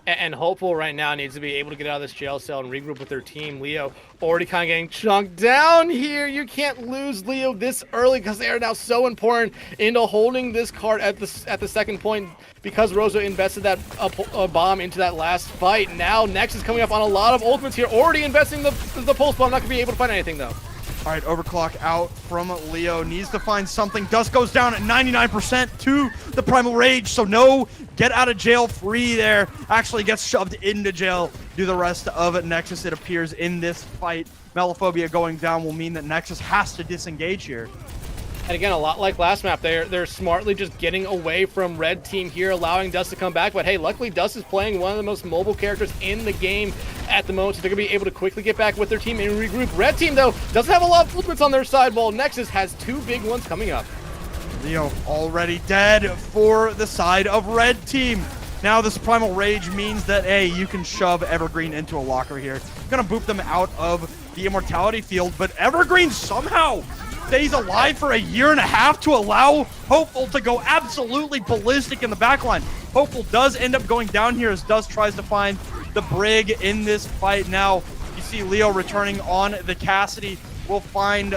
Speaker 7: And Hopeful right now needs to be able to get out of this jail cell and regroup with their team. Leo already kind of getting chunked down here. You can't lose Leo this early because they are now so important into holding this card at the second point, because Rosa invested that bomb into that last fight. Now Nexus coming up on a lot of ultimates here, already investing the pulse bomb. Not going to be able to find anything though.
Speaker 4: All right, overclock out from Leo. Needs to find something. Dust goes down at 99% to the Primal Rage, so no get out of jail free there. Actually gets shoved into jail. Do the rest of it. Nexus, it appears, in this fight. Meliphobia going down will mean that Nexus has to disengage here.
Speaker 7: And again, a lot like last map, they're smartly just getting away from Red Team here, allowing Dust to come back. But hey, luckily Dust is playing one of the most mobile characters in the game at the moment, so they're going to be able to quickly get back with their team and regroup. Red Team, though, doesn't have a lot of ultimates on their side, while Nexus has 2 big ones coming up.
Speaker 4: Leo already dead for the side of Red Team. Now this Primal Rage means that, hey, you can shove Evergreen into a locker here. Gonna boop them out of the Immortality Field, but Evergreen somehow stays alive for 1.5 years to allow Hopeful to go absolutely ballistic in the backline. Hopeful does end up going down here as Dust tries to find the Brig in this fight. Now you see Leo returning on the Cassidy. Will find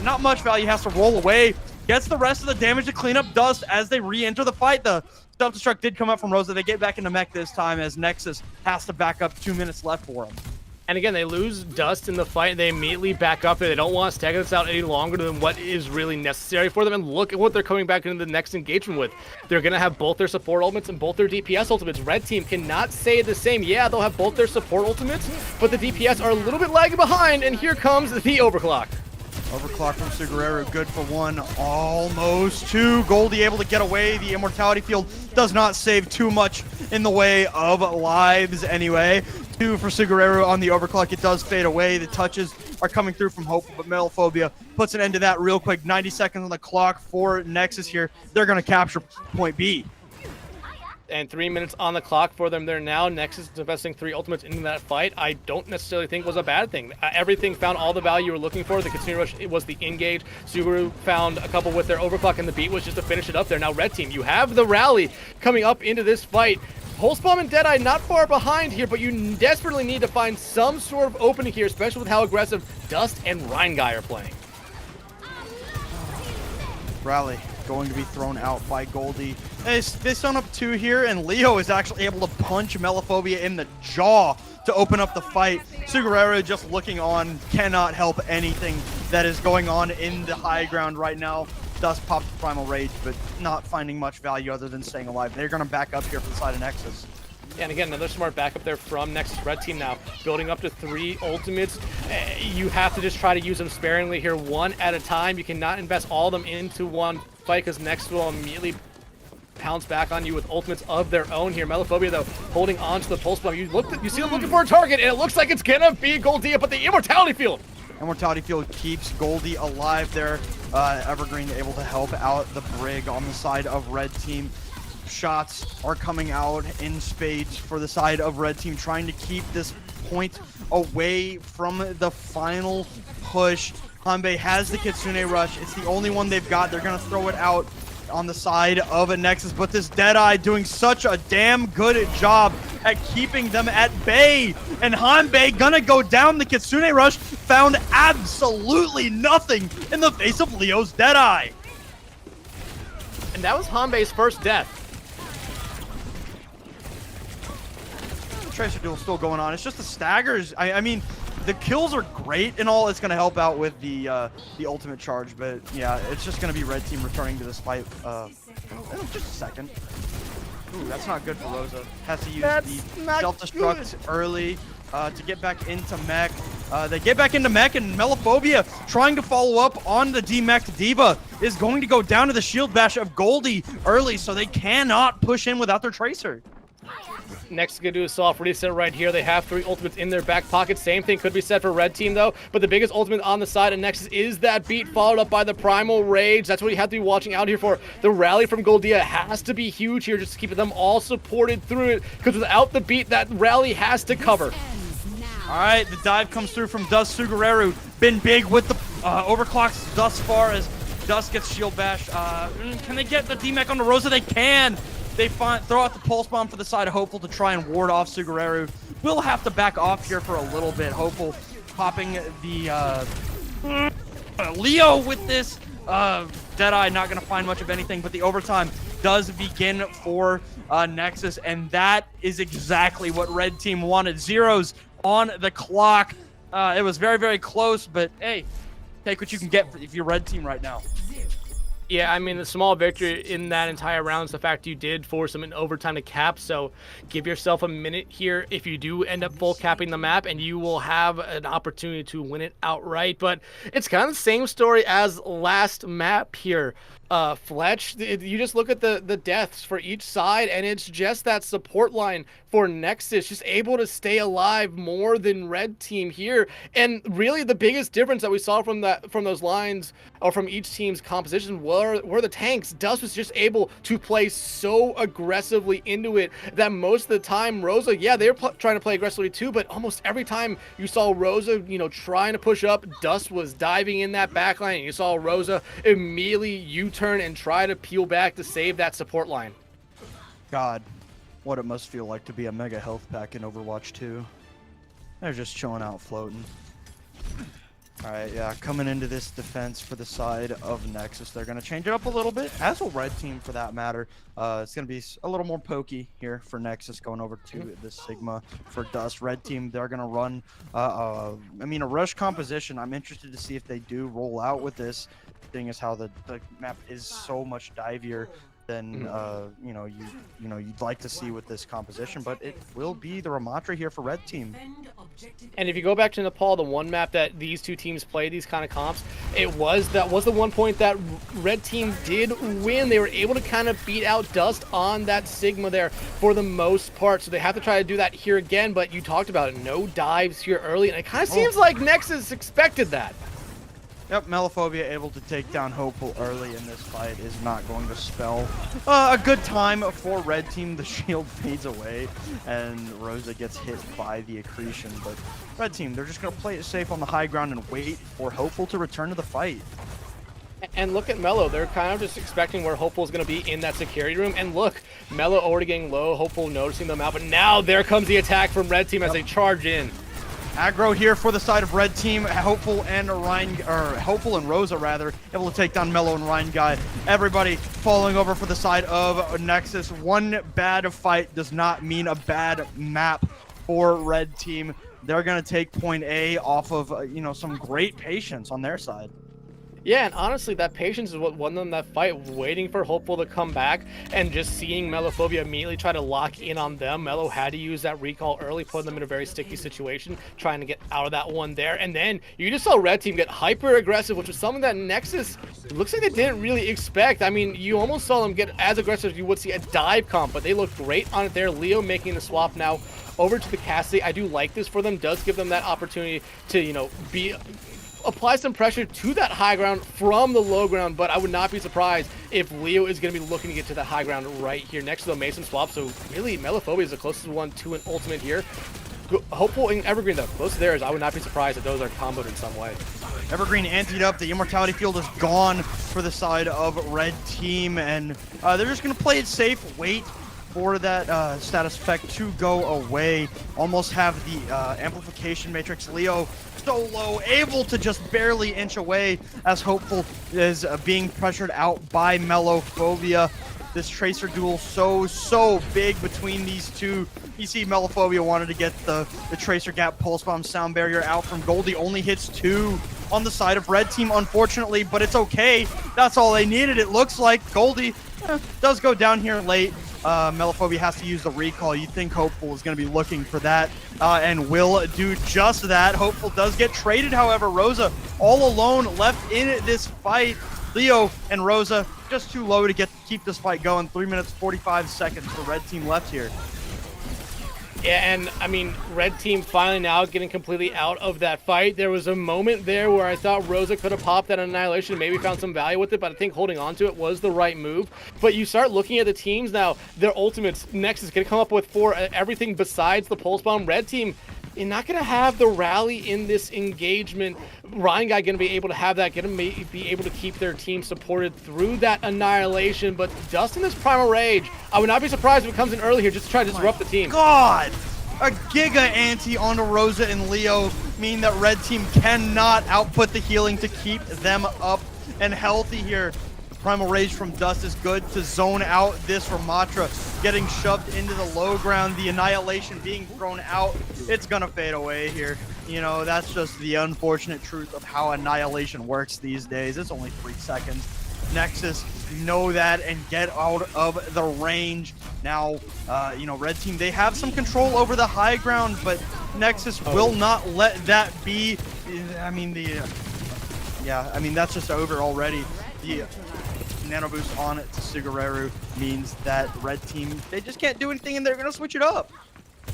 Speaker 4: not much value, has to roll away. Gets the rest of the damage to clean up Dust as they re-enter the fight. The self-destruct did come up from Rosa. They get back into mech this time as Nexus has to back up. 2 minutes left for him.
Speaker 7: And again, they lose Dust in the fight. They immediately back up. They don't want to stagger this out any longer than what is really necessary for them. And look at what they're coming back into the next engagement with. They're going to have both their support ultimates and both their DPS ultimates. Red Team cannot say the same. Yeah, they'll have both their support ultimates, but the DPS are a little bit lagging behind. And here comes the overclock.
Speaker 4: Overclock from Sugareru, good for 1, almost 2. Goldie able to get away. The Immortality Field does not save too much in the way of lives anyway. 2 for Sugareru on the overclock. It does fade away. The touches are coming through from Hope, but Meliphobia puts an end to that real quick. 90 seconds on the clock for Nexus here. They're going to capture point B.
Speaker 7: And 3 minutes on the clock for them there now. Nexus is investing 3 ultimates into that fight. I don't necessarily think was a bad thing. Everything found all the value you were looking for. The Kitsune Rush, it was the engage. Subaru found a couple with their overclock, and the beat was just to finish it up there. Now Red Team, you have the rally coming up into this fight. Pulse Bomb and Deadeye not far behind here, but you desperately need to find some sort of opening here, especially with how aggressive Dust and Rheinguy are playing.
Speaker 4: Rally going to be thrown out by Goldie. They stone up 2 here, and Leo is actually able to punch Meliphobia in the jaw to open up the fight. Sugareru just looking on, cannot help anything that is going on in the high ground right now. Dust pops Primal Rage, but not finding much value other than staying alive. They're going to back up here for the side of Nexus.
Speaker 7: Yeah, and again, another smart backup there from Nexus Red Team now, building up to 3 ultimates. You have to just try to use them sparingly here, one at a time. You cannot invest all of them into one fight because Nexus will immediately pounce back on you with ultimates of their own here. Melophobia, though, holding on to the pulse bomb. You see them looking for a target, and it looks like it's gonna be Goldia, but the Immortality Field.
Speaker 4: Immortality Field keeps Goldie alive there. Evergreen able to help out the Brig on the side of Red Team. Shots are coming out in spades for the side of Red Team, trying to keep this point away from the final push. Hanbei has the Kitsune Rush. It's the only one they've got. They're going to throw it out on the side of a Nexus, but this Deadeye doing such a damn good job at keeping them at bay. And Hanbei gonna go down. The Kitsune Rush found absolutely nothing in the face of Leo's Deadeye.
Speaker 7: And that was Hanbei's first death.
Speaker 4: Tracer duel still going on. It's just the staggers. I mean, the kills are great and all. It's going to help out with the ultimate charge, but yeah, it's just going to be Red Team returning to this fight. Just a second. Ooh, that's not good for Rosa. Has to use the self-destruct early to get back into mech. They get back into mech, and Melophobia trying to follow up on the D-Mech Diva is going to go down to the shield bash of Goldie early, so they cannot push in without their Tracer.
Speaker 7: Next, gonna do a soft reset right here. They have 3 ultimates in their back pocket. Same thing could be said for Red Team, though. But the biggest ultimate on the side of Nexus is that beat, followed up by the Primal Rage. That's what you have to be watching out here for. The rally from Goldia has to be huge here, just to keep them all supported through it. Because without the beat, that rally has to cover.
Speaker 4: All right, the dive comes through from Dust. Sugareru been big with the overclocks thus far as Dust gets shield bash. Can they get the D-Mech onto Rosa? They can. They throw out the pulse bomb for the side of Hopeful to try and ward off Sugareru. We'll have to back off here for a little bit. Hopeful popping the Leo with this. Deadeye not going to find much of anything, but the overtime does begin for Nexus, and that is exactly what Red Team wanted. Zeros on the clock. It was very, very close, but hey, take what you can get if you're Red Team right now.
Speaker 7: Yeah, I mean, the small victory in that entire round is the fact you did force them in overtime to cap, so give yourself a minute here if you do end up full capping the map, and you will have an opportunity to win it outright. But it's kind of the same story as last map here. Fletch, you just look at the deaths for each side, and it's just that support line for Nexus just able to stay alive more than Red Team here. And really the biggest difference that we saw from those lines, or from each team's composition, were the tanks. Dust was just able to play so aggressively into it that most of the time Rosa, yeah, they were trying to play aggressively too, but almost every time you saw Rosa, trying to push up, Dust was diving in that backline, and you saw Rosa immediately U-turn and try to peel back to save that support line.
Speaker 4: God, what it must feel like to be a mega health pack in Overwatch 2. They're just chilling out, floating. Alright, yeah, coming into this defense for the side of Nexus. They're going to change it up a little bit, as will Red Team for that matter. It's going to be a little more pokey here for Nexus going over to the Sigma for Dust. Red Team, they're going to run, a rush composition. I'm interested to see if they do roll out with this, thing is how the map is so much divier than you'd like to see with this composition, but it will be the Ramatra here for Red Team.
Speaker 7: And if you go back to Nepal, the one map that these two teams play these kind of comps, that was the one point that Red Team did win. They were able to kind of beat out Dust on that Sigma there for the most part, so they have to try to do that here again. But you talked about it, no dives here early, and it kind of seems like Nexus expected that.
Speaker 4: Yep, Melophobia able to take down Hopeful early in this fight is not going to spell a good time for Red Team. The shield fades away, and Rosa gets hit by the accretion. But Red Team, they're just going to play it safe on the high ground and wait for Hopeful to return to the fight.
Speaker 7: And look at Melo. They're kind of just expecting where Hopeful is going to be in that security room. And look, Melo already getting low, Hopeful noticing them out. But now there comes the attack from Red Team as they charge in.
Speaker 4: Aggro here for the side of Red Team. Hopeful and Rosa rather able to take down Melo and Ryan Guy. Everybody falling over for the side of Nexus. One bad fight does not mean a bad map for Red Team. They're going to take point A off of, you know, some great patience on their side.
Speaker 7: Yeah, and honestly, that patience is what won them that fight, waiting for Hopeful to come back and just seeing Melophobia immediately try to lock in on them. Melo had to use that recall early, putting them in a very sticky situation, trying to get out of that one there. And then you just saw Red Team get hyper aggressive, which was something that Nexus looks like they didn't really expect. I mean, you almost saw them get as aggressive as you would see a dive comp, but they looked great on it there. Leo making the swap now over to the Cassidy. I do like this for them, does give them that opportunity to, you know, apply some pressure to that high ground from the low ground, but I would not be surprised if Leo is going to be looking to get to that high ground right here next to the Mason swap. So really, Melophobia is the closest one to an ultimate here. Hopeful in Evergreen, though, close to theirs. I would not be surprised if those are comboed in some way.
Speaker 4: Evergreen anteed up. The Immortality Field is gone for the side of Red Team, and they're just going to play it safe, wait for that status effect to go away. Almost have the amplification matrix. Leo so low, able to just barely inch away as Hopeful is being pressured out by Melophobia. This Tracer duel so big between these two. You see Melophobia wanted to get the Tracer Gap Pulse Bomb Sound Barrier out from Goldie. Only hits 2 on the side of Red Team, unfortunately, but it's okay. That's all they needed, it looks like. Goldie does go down here late. Melophobia has to use the recall. You'd think Hopeful is going to be looking for that and will do just that. Hopeful does get traded, however. Rosa all alone left in this fight. Leo and Rosa just too low to keep this fight going. 3 minutes 45 seconds for Red Team left here.
Speaker 7: Yeah, and I mean, Red Team finally now getting completely out of that fight. There was a moment there where I thought Rosa could have popped that Annihilation, maybe found some value with it, but I think holding on to it was the right move. But you start looking at the teams now, their ultimates. Nexus is going to come up with for everything besides the Pulse Bomb. Red Team, you're not going to have the rally in this engagement. Ryan Guy going to be able to have that, going to be able to keep their team supported through that Annihilation. But Dustin is Primal Rage. I would not be surprised if it comes in early here just to try to disrupt the team.
Speaker 4: God! A Giga Ante onto Rosa and Leo, meaning that Red Team cannot output the healing to keep them up and healthy here. The Primal Rage from Dust is good to zone out this Ramatra, getting shoved into the low ground, the Annihilation being thrown out. It's gonna fade away here. You know, that's just the unfortunate truth of how Annihilation works these days. It's only 3 seconds. Nexus know that and get out of the range. Now, you know, Red Team, they have some control over the high ground, but Nexus will not let that be. I mean, yeah, I mean, that's just over already. The Nano Boost on it to Sugareru means that Red Team, they just can't do anything, and they're going to switch it up.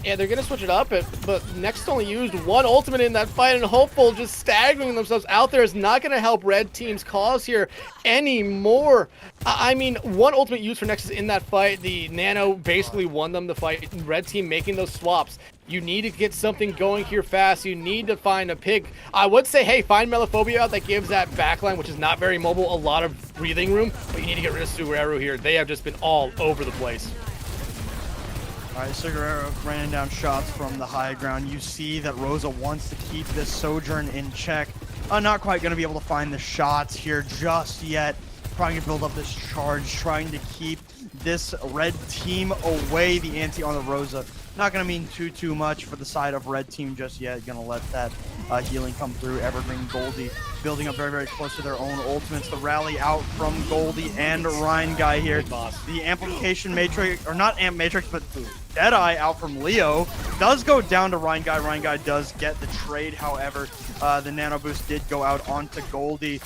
Speaker 7: Yeah, they're going to switch it up, but Nexus only used 1 ultimate in that fight, and Hopeful just staggering themselves out there is not going to help Red Team's cause here anymore. I mean, 1 ultimate used for Nexus in that fight. The Nano basically won them the fight. Red Team making those swaps. You need to get something going here fast. You need to find a pick. I would say, hey, find Melophobia out. That gives that backline, which is not very mobile, a lot of breathing room, but you need to get rid of Sugareru here. They have just been all over the place.
Speaker 4: All right, Sugareru raining down shots from the high ground. You see that Rosa wants to keep this Sojourn in check. Not quite going to be able to find the shots here just yet. Trying to build up this charge, trying to keep this Red Team away. The ante on the Rosa not going to mean too much for the side of Red Team just yet. Going to let that healing come through. Evergreen, Goldie building up very close to their own ultimates. The rally out from Goldie and Ryan Guy here. The amplification matrix, or not amp matrix, but Deadeye out from Leo does go down to Ryan Guy. Ryan Guy does get the trade, however. The Nano Boost did go out onto Goldie.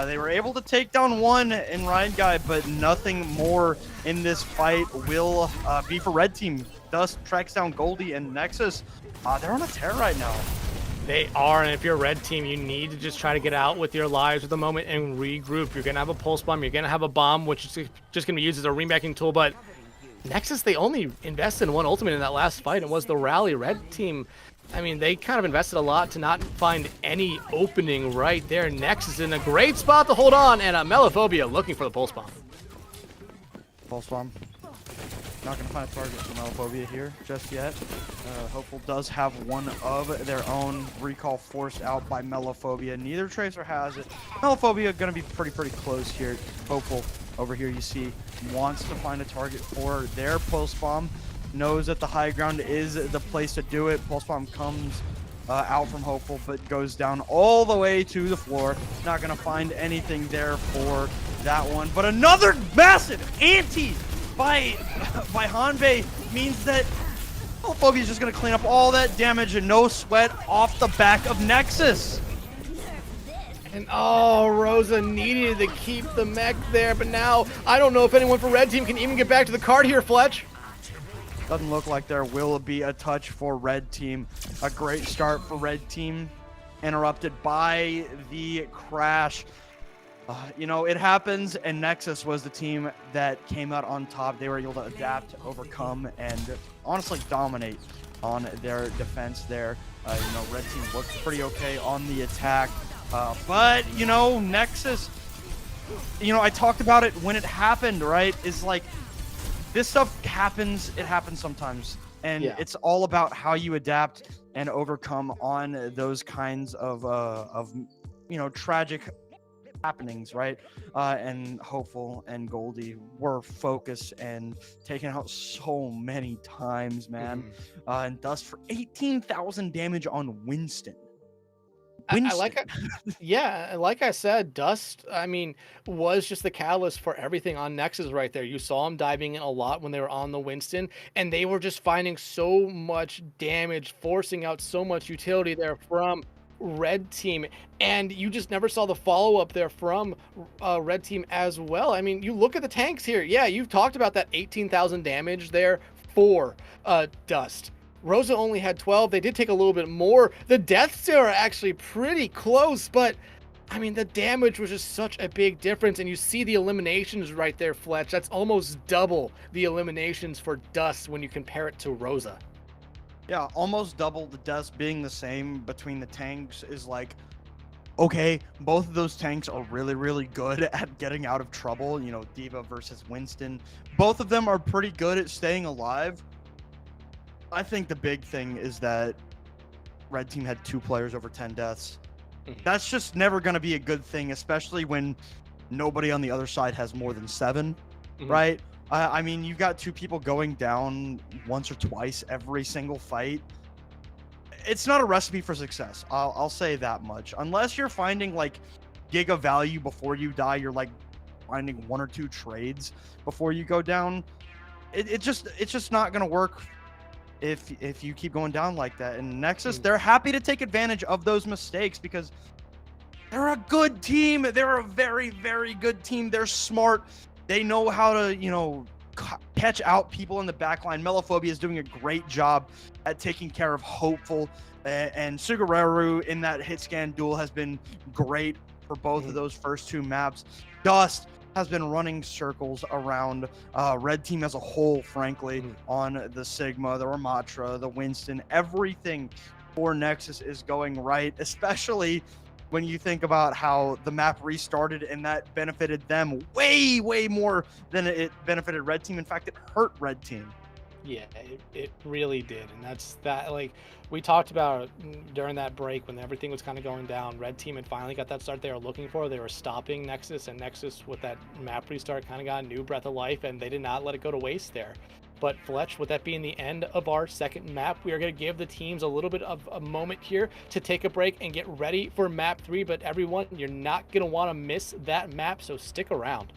Speaker 4: They were able to take down 1 in Ryan Guy, but nothing more in this fight will be for Red Team. Dust tracks down Goldie and Nexus. They're on a tear right now.
Speaker 7: They are, and if you're a Red Team, you need to just try to get out with your lives at the moment and regroup. You're going to have a Pulse Bomb. You're going to have a Bomb, which is just going to be used as a rebacking tool, but Nexus, they only invested in 1 ultimate in that last fight, and was the rally. Red Team, I mean, they kind of invested a lot to not find any opening right there. Nexus in a great spot to hold on, and Melophobia looking for the Pulse Bomb.
Speaker 4: Pulse Bomb. Not going to find a target for Melophobia here just yet. Hopeful does have 1 of their own. Recall forced out by Melophobia. Neither Tracer has it. Melophobia going to be pretty close here. Hopeful over here, you see, wants to find a target for their Pulse Bomb. knows that the high ground is the place to do it. Pulse Bomb comes out from Hopeful, but goes down all the way to the floor. Not going to find anything there for that one. But another massive ante by Hanbei means that Homophobia is just going to clean up all that damage and no sweat off the back of Nexus.
Speaker 7: And oh, Rosa needed to keep the mech there, but now I don't know if anyone for Red Team can even get back to the card here, Fletch.
Speaker 4: Doesn't look like there will be a touch for Red Team. A great start for Red Team, interrupted by the crash. You know, it happens, and Nexus was the team that came out on top. They were able to adapt, overcome, and honestly dominate on their defense there. You know, Red Team looked pretty okay on the attack. But, you know, Nexus, you know, I talked about it when it happened, right? Is like, this stuff happens, it happens sometimes. And it's all about how you adapt and overcome on those kinds of you know, tragic happenings, right? And Hopeful and Goldie were focused and taken out so many times, man. And Dust for 18,000 damage on Winston.
Speaker 7: Like I said, Dust, I mean, was just the catalyst for everything on Nexus right there. You saw him diving in a lot when they were on the Winston, and they were just finding so much damage, forcing out so much utility there from Red Team, and you just never saw the follow-up there from Red Team as well. I mean, you look at the tanks here. Yeah, you've talked about that 18,000 damage there for Dust. Rosa only had 12. They did take a little bit more. The deaths are actually pretty close, but I mean, the damage was just such a big difference. And you see the eliminations right there, Fletch. That's almost double the eliminations for Dust when you compare it to Rosa.
Speaker 4: Yeah, almost double the deaths being the same between the tanks is like, okay, both of those tanks are really, really good at getting out of trouble. You know, D.Va versus Winston. Both of them are pretty good at staying alive. I think the big thing is that Red Team had 2 players over 10 deaths. That's just never going to be a good thing, especially when nobody on the other side has more than 7, right? I mean, you've got 2 people going down once or twice every single fight. It's not a recipe for success. I'll say that much. Unless you're finding like giga value before you die, you're like finding 1 or 2 trades before you go down. It's just not going to work if you keep going down like that. And Nexus, they're happy to take advantage of those mistakes because they're a good team. They're a very, very good team. They're smart. They know how to, you know, catch out people in the backline. Melophobia is doing a great job at taking care of Hopeful, and Sugareru in that hit scan duel has been great for both of those first 2 maps. Dust has been running circles around Red Team as a whole, frankly, on the Sigma, the Ramatra, the Winston. Everything for Nexus is going right, especially when you think about how the map restarted and that benefited them way, way more than it benefited Red Team. In fact, it hurt Red Team.
Speaker 7: Yeah, it really did. And that's that, like we talked about during that break when everything was kind of going down. Red Team had finally got that start they were looking for. They were stopping Nexus, and Nexus with that map restart kind of got a new breath of life, and they did not let it go to waste there. But Fletch, with that being the end of our second map, we are going to give the teams a little bit of a moment here to take a break and get ready for map 3. But everyone, you're not going to want to miss that map, so stick around.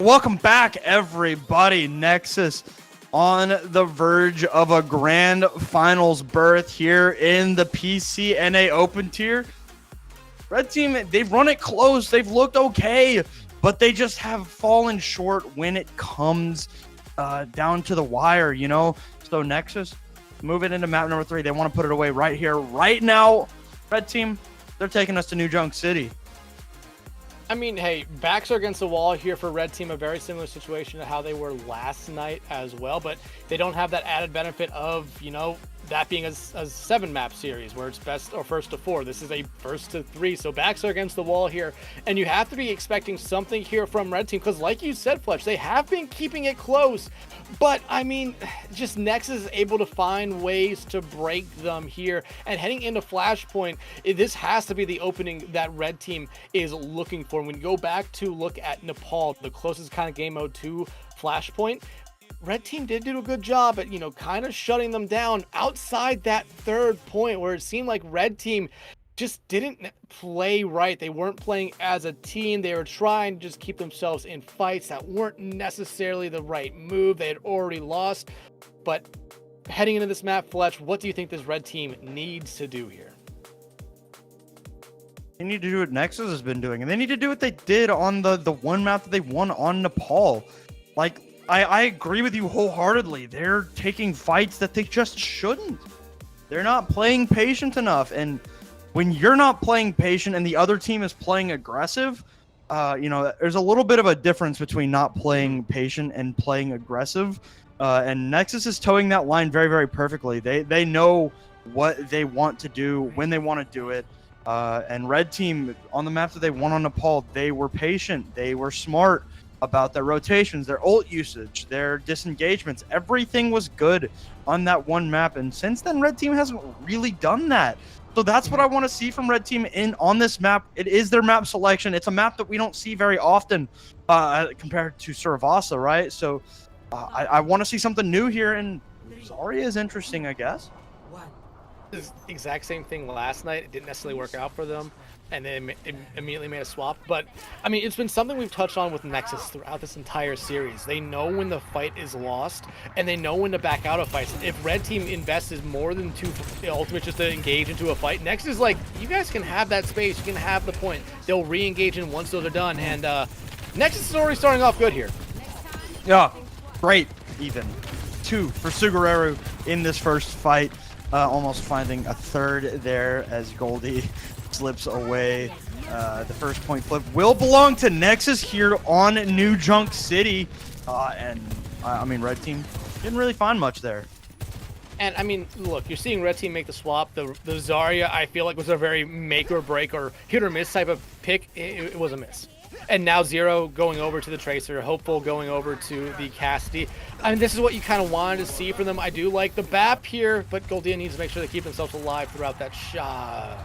Speaker 4: Welcome back, everybody. Nexus on the verge of a grand finals berth here in the PCNA Open tier. Red team, they've run it close. They've looked okay, but they just have fallen short when it comes down to the wire, you know? So Nexus, move it into map number 3. They want to put it away right here, right now. Red team, they're taking us to New Junk City.
Speaker 7: I mean, hey, backs are against the wall here for Red Team, a very similar situation to how they were last night as well, but they don't have that added benefit of, you know, that being a 7-map series where it's best or first to 4. This is a first to 3, so backs are against the wall here, and you have to be expecting something here from Red Team, because like you said, Fletch, they have been keeping it close, but I mean, just Nexus is able to find ways to break them here, and heading into Flashpoint, this has to be the opening that Red Team is looking for. When you go back to look at Nepal, the closest kind of game mode to Flashpoint, Red Team did do a good job at, you know, kind of shutting them down outside that third point where it seemed like Red Team just didn't play right. They weren't playing as a team. They were trying to just keep themselves in fights that weren't necessarily the right move. They had already lost. But heading into this map, Fletch, what do you think this Red Team needs to do here?
Speaker 4: They need to do what Nexus has been doing, and they need to do what they did on the one map that they won on Nepal. Like, I agree with you wholeheartedly. They're taking fights that they just shouldn't. They're not playing patient enough, and when you're not playing patient and the other team is playing aggressive, you know, there's a little bit of a difference between not playing patient and playing aggressive, and Nexus is towing that line very, very perfectly. They know what they want to do, when they want to do it. And Red Team, on the map that they won on Nepal, they were patient. They were smart about their rotations, their ult usage, their disengagements. Everything was good on that one map. And since then, Red Team hasn't really done that. So that's what I want to see from Red Team on this map. It is their map selection. It's a map that we don't see very often compared to Suravasa, right? So I want to see something new here. And Zarya is interesting, I guess.
Speaker 7: This exact same thing last night. It didn't necessarily work out for them, and then immediately made a swap. But I mean, it's been something we've touched on with Nexus throughout this entire series. They know when the fight is lost, and they know when to back out of fights. If Red Team invests more than 2 ultimates just to engage into a fight, Nexus is like, you guys can have that space, you can have the point. They'll re-engage in once those are done, and Nexus is already starting off good here.
Speaker 4: Yeah, great, even. 2 for Sugareru in this first fight. Almost finding a third there as Goldie slips away. The first point flip will belong to Nexus here on New Junk City. And I mean, Red Team didn't really find much there.
Speaker 7: And I mean, look, you're seeing Red Team make the swap. The Zarya, I feel like, was a very make or break or hit or miss type of pick. It was a miss. And now Zero going over to the Tracer, Hopeful going over to the Cassidy. I mean, this is what you kind of wanted to see from them. I do like the BAP here, but Goldia needs to make sure they keep themselves alive throughout that shot.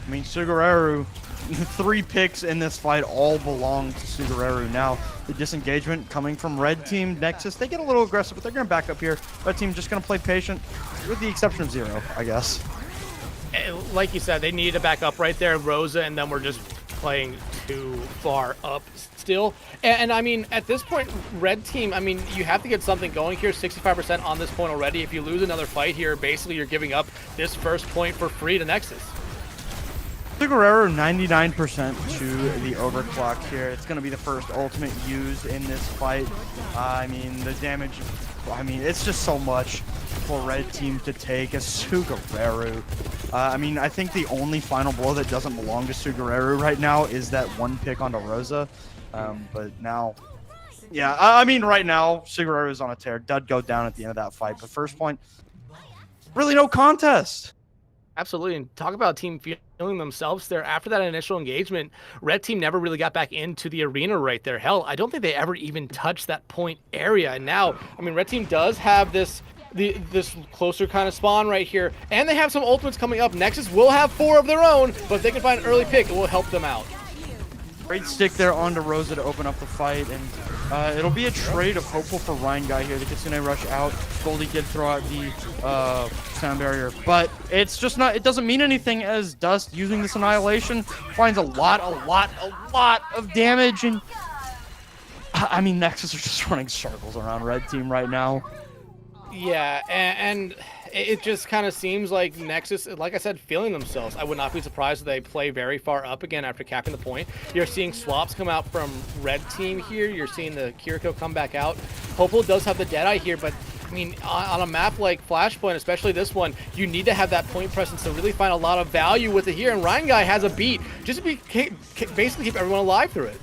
Speaker 4: I mean, Sugareru, 3 picks in this fight all belong to Sugareru. Now, the disengagement coming from Red Team, Nexus, they get a little aggressive, but they're going to back up here. Red Team just going to play patient, with the exception of Zero, I guess.
Speaker 7: Like you said, they needed to back up right there, Rosa, and then we're just playing too far up still. And I mean, at this point, Red Team, I mean, you have to get something going here. 65% on this point already. If you lose another fight here, basically you're giving up this first point for free to Nexus.
Speaker 4: Sugareru 99% to the overclock here. It's going to be the first ultimate used in this fight. I mean, the damage, I mean, it's just so much for Red Team to take as Sugareru. I mean, I think the only final blow that doesn't belong to Sugareru right now is that one pick onto Rosa. But now, yeah, I mean, right now, Sugareru is on a tear. Dud go down at the end of that fight. But first point, really no contest.
Speaker 7: Absolutely, and talk about a team feeling themselves there. After that initial engagement, Red Team never really got back into the arena right there. Hell, I don't think they ever even touched that point area. And now, I mean, Red Team does have this closer kind of spawn right here, and they have some ultimates coming up. Nexus will have 4 of their own, but if they can find an early pick, it will help them out.
Speaker 4: Great stick there onto Rosa to open up the fight, and it'll be a trade of Hopeful for Ryan guy here. The Kitsune rush out. Goldie did throw out the sound barrier, but it's just not, it doesn't mean anything as Dust using this Annihilation finds a lot of damage, and I mean, Nexus are just running circles around red team right now.
Speaker 7: Yeah, and it just kind of seems like Nexus, like I said, feeling themselves. I would not be surprised if they play very far up again after capping the point. You're seeing swaps come out from red team here. You're seeing the Kiriko come back out. Hopeful does have the Deadeye here, but I mean, on a map like Flashpoint, especially this one, you need to have that point presence to really find a lot of value with it here. And Ryan Guy has a beat just to basically keep everyone alive through it.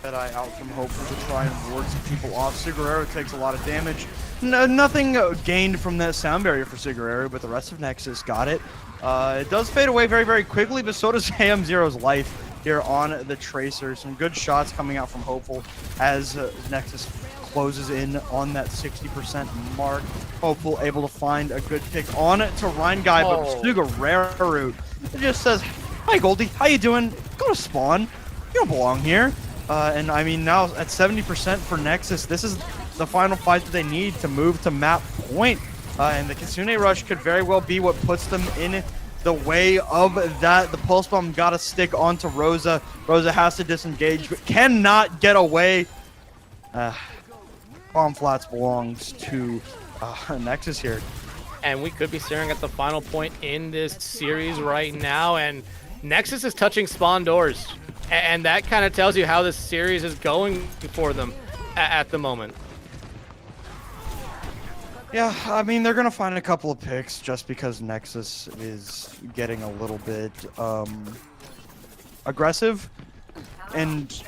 Speaker 4: Deadeye out from Hopeful to try and ward some people off. Sigurero takes a lot of damage. No, nothing gained from that sound barrier for Sigurero, but the rest of Nexus got it. It does fade away very, very quickly, but so does AM0's life here on the Tracer. Some good shots coming out from Hopeful as Nexus closes in on that 60% mark. Hopeful able to find a good pick on it to Ryan Guy, but Sigurero just says, "Hi Goldie, how you doing? Go to spawn. You don't belong here." And I mean, now at 70% for Nexus, this is the final fight that they need to move to map point. And the Kitsune Rush could very well be what puts them in the way of that. The Pulse Bomb got to stick onto Rosa. Rosa has to disengage, but cannot get away. Bomb Flats belongs to Nexus here.
Speaker 7: And we could be staring at the final point in this series right now. And Nexus is touching spawn doors. And that kind of tells you how this series is going for them at the moment.
Speaker 4: Yeah, I mean, they're going to find a couple of picks just because Nexus is getting a little bit aggressive. And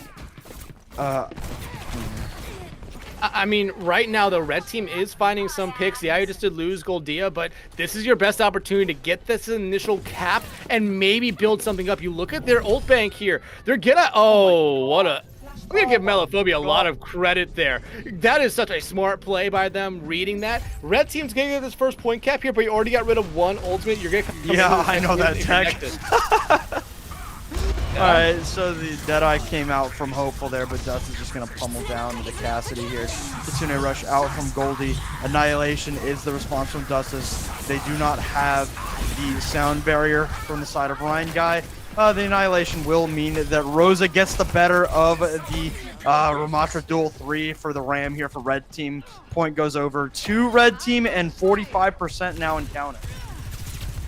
Speaker 7: I mean, right now, the red team is finding some picks. Yeah, you just did lose Goldia, but this is your best opportunity to get this initial cap and maybe build something up. You look at their ult bank here. They're gonna... Oh, what a... I'm going to give Melophobia a lot of credit there. That is such a smart play by them, reading that. Red team's going to get this first point cap here, but you already got rid of one ultimate. You're going to come
Speaker 4: yeah, I know that tech. Alright, so the Deadeye came out from Hopeful there, but Dust is just going to pummel down the Cassidy here. Kitsune Rush out from Goldie. Annihilation is the response from Dust as they do not have the sound barrier from the side of Ryan Guy. The Annihilation will mean that Rosa gets the better of the Ramatra Duel 3 for the Ram here for Red Team. Point goes over to Red Team and 45% now in counting.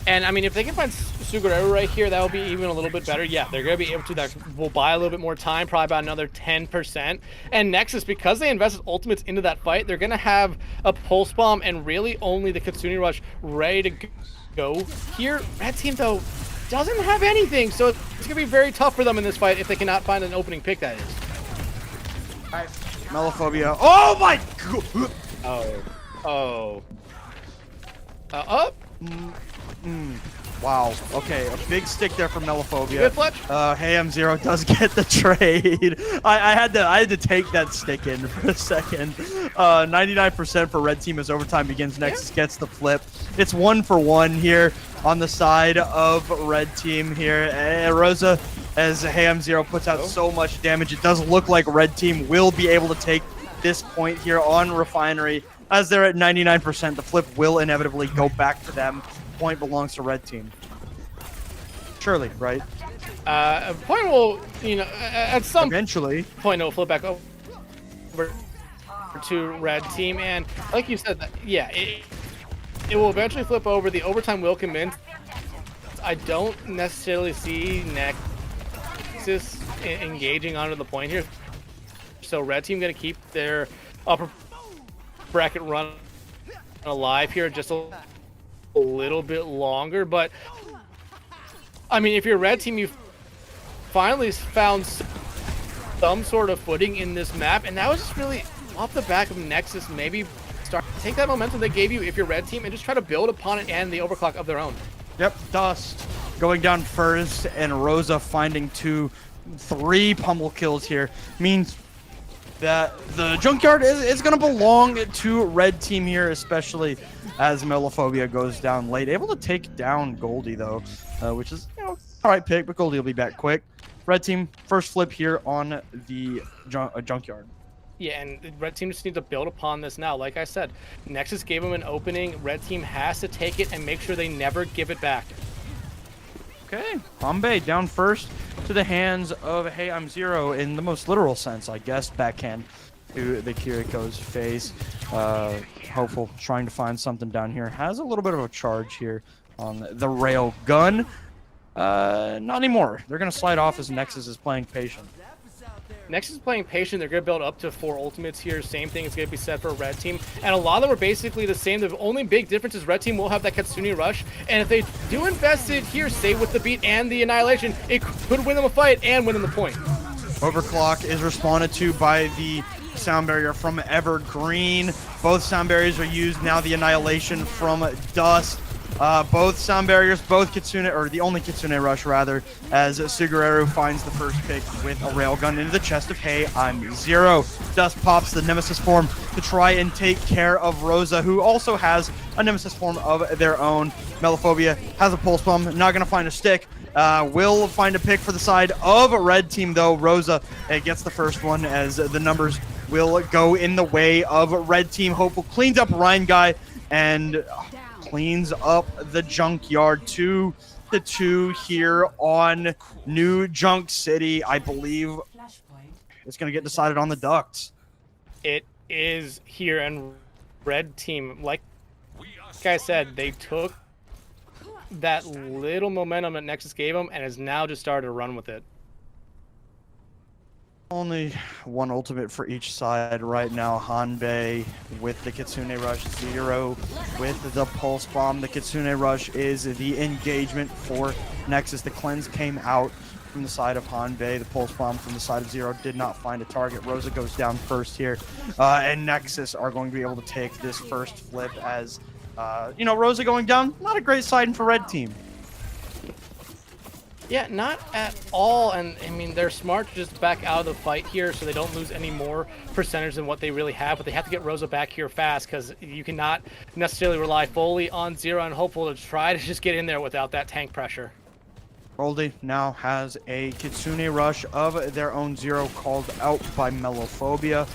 Speaker 7: And I mean, if they can find Sugurero right here, that will be even a little bit better. Yeah, they're going to be able to. That will buy a little bit more time, probably about another 10%. And Nexus, because they invested ultimates into that fight, they're going to have a Pulse Bomb and really only the Kitsune Rush ready to go. Here, Red Team, though, doesn't have anything, so it's going to be very tough for them in this fight if they cannot find an opening pick, that is.
Speaker 4: All right, Melophobia. Oh, my God!
Speaker 7: Up.
Speaker 4: Wow. Okay, a big stick there for Melophobia.
Speaker 7: Good Fletch.
Speaker 4: AM0 does get the trade. I had to take that stick in for a second. 99% for Red Team as overtime begins. Nexus gets the flip. It's 1-for-1 here on the side of Red Team here. Rosa, as AM0 puts out so much damage, it does look like Red Team will be able to take this point here on Refinery. As they're at 99%, the flip will inevitably go back to them. Point belongs to Red Team. Surely, right?
Speaker 7: Point will, you know, at some
Speaker 4: eventually
Speaker 7: point it'll flip back over to Red Team, and like you said, yeah, it will eventually flip over. The overtime will commence. I don't necessarily see Nexus engaging onto the point here, so Red Team going to keep their upper bracket run alive here just a little bit longer. But I mean, if you're Red Team, you've finally found some sort of footing in this map, and that was just really off the back of Nexus. Maybe take that momentum they gave you if you're Red Team and just try to build upon it and the overclock of their own.
Speaker 4: Yep, Dust going down first, and Rosa finding 2-3 pummel kills here means that the Junkyard is going to belong to Red Team here, especially as Melophobia goes down late. Able to take down Goldie, though, which is, you know, all right pick, but Goldie will be back quick. Red Team, first flip here on the Junkyard.
Speaker 7: Yeah, and the Red Team just needs to build upon this now. Like I said, Nexus gave them an opening. Red Team has to take it and make sure they never give it back.
Speaker 4: Okay, Bombay down first to the hands of Hey I'm Zero in the most literal sense, I guess. Backhand to the Kiriko's face. Hopeful trying to find something down here. Has a little bit of a charge here on the rail gun. Not anymore. They're going to slide off as Nexus is playing patient.
Speaker 7: Nexus is playing patient. They're going to build up to 4 ultimates here. Same thing is going to be set for Red Team. And a lot of them are basically the same. The only big difference is Red Team will have that Kitsune Rush. And if they do invest it here, say with the beat and the Annihilation, it could win them a fight and win them the point.
Speaker 4: Overclock is responded to by the sound barrier from Evergreen. Both sound barriers are used now. The Annihilation from Dust. Both sound barriers, both Kitsune, or the only Kitsune Rush rather, as Sugareru finds the first pick with a railgun into the chest of Hey I'm Zero. Dust pops the Nemesis form to try and take care of Rosa, who also has a Nemesis form of their own. Melophobia has a pulse bomb, not going to find a stick. Will find a pick for the side of Red Team though. Rosa gets the first one as the numbers will go in the way of Red Team. Hopeful cleans up Ryan Guy and cleans up the junkyard. 2-2 here on New Junk City. I believe it's going to get decided on the ducts.
Speaker 7: It is here, and Red Team, like I said, they took that little momentum that Nexus gave them and has now just started to run with it.
Speaker 4: Only one ultimate for each side right now. Hanbei with the Kitsune Rush, Zero with the Pulse Bomb. The Kitsune Rush is the engagement for Nexus. The cleanse came out from the side of Hanbei. The Pulse Bomb from the side of Zero did not find a target. Rosa goes down first here. And Nexus are going to be able to take this first flip as, Rosa going down. Not a great sighting for Red Team.
Speaker 7: Yeah, not at all, and I mean, they're smart to just back out of the fight here so they don't lose any more percentage than what they really have, but they have to get Rosa back here fast because you cannot necessarily rely fully on Zero and Hopeful to try to just get in there without that tank pressure.
Speaker 4: Goldie now has a Kitsune Rush of their own. Zero called out by Melophobia.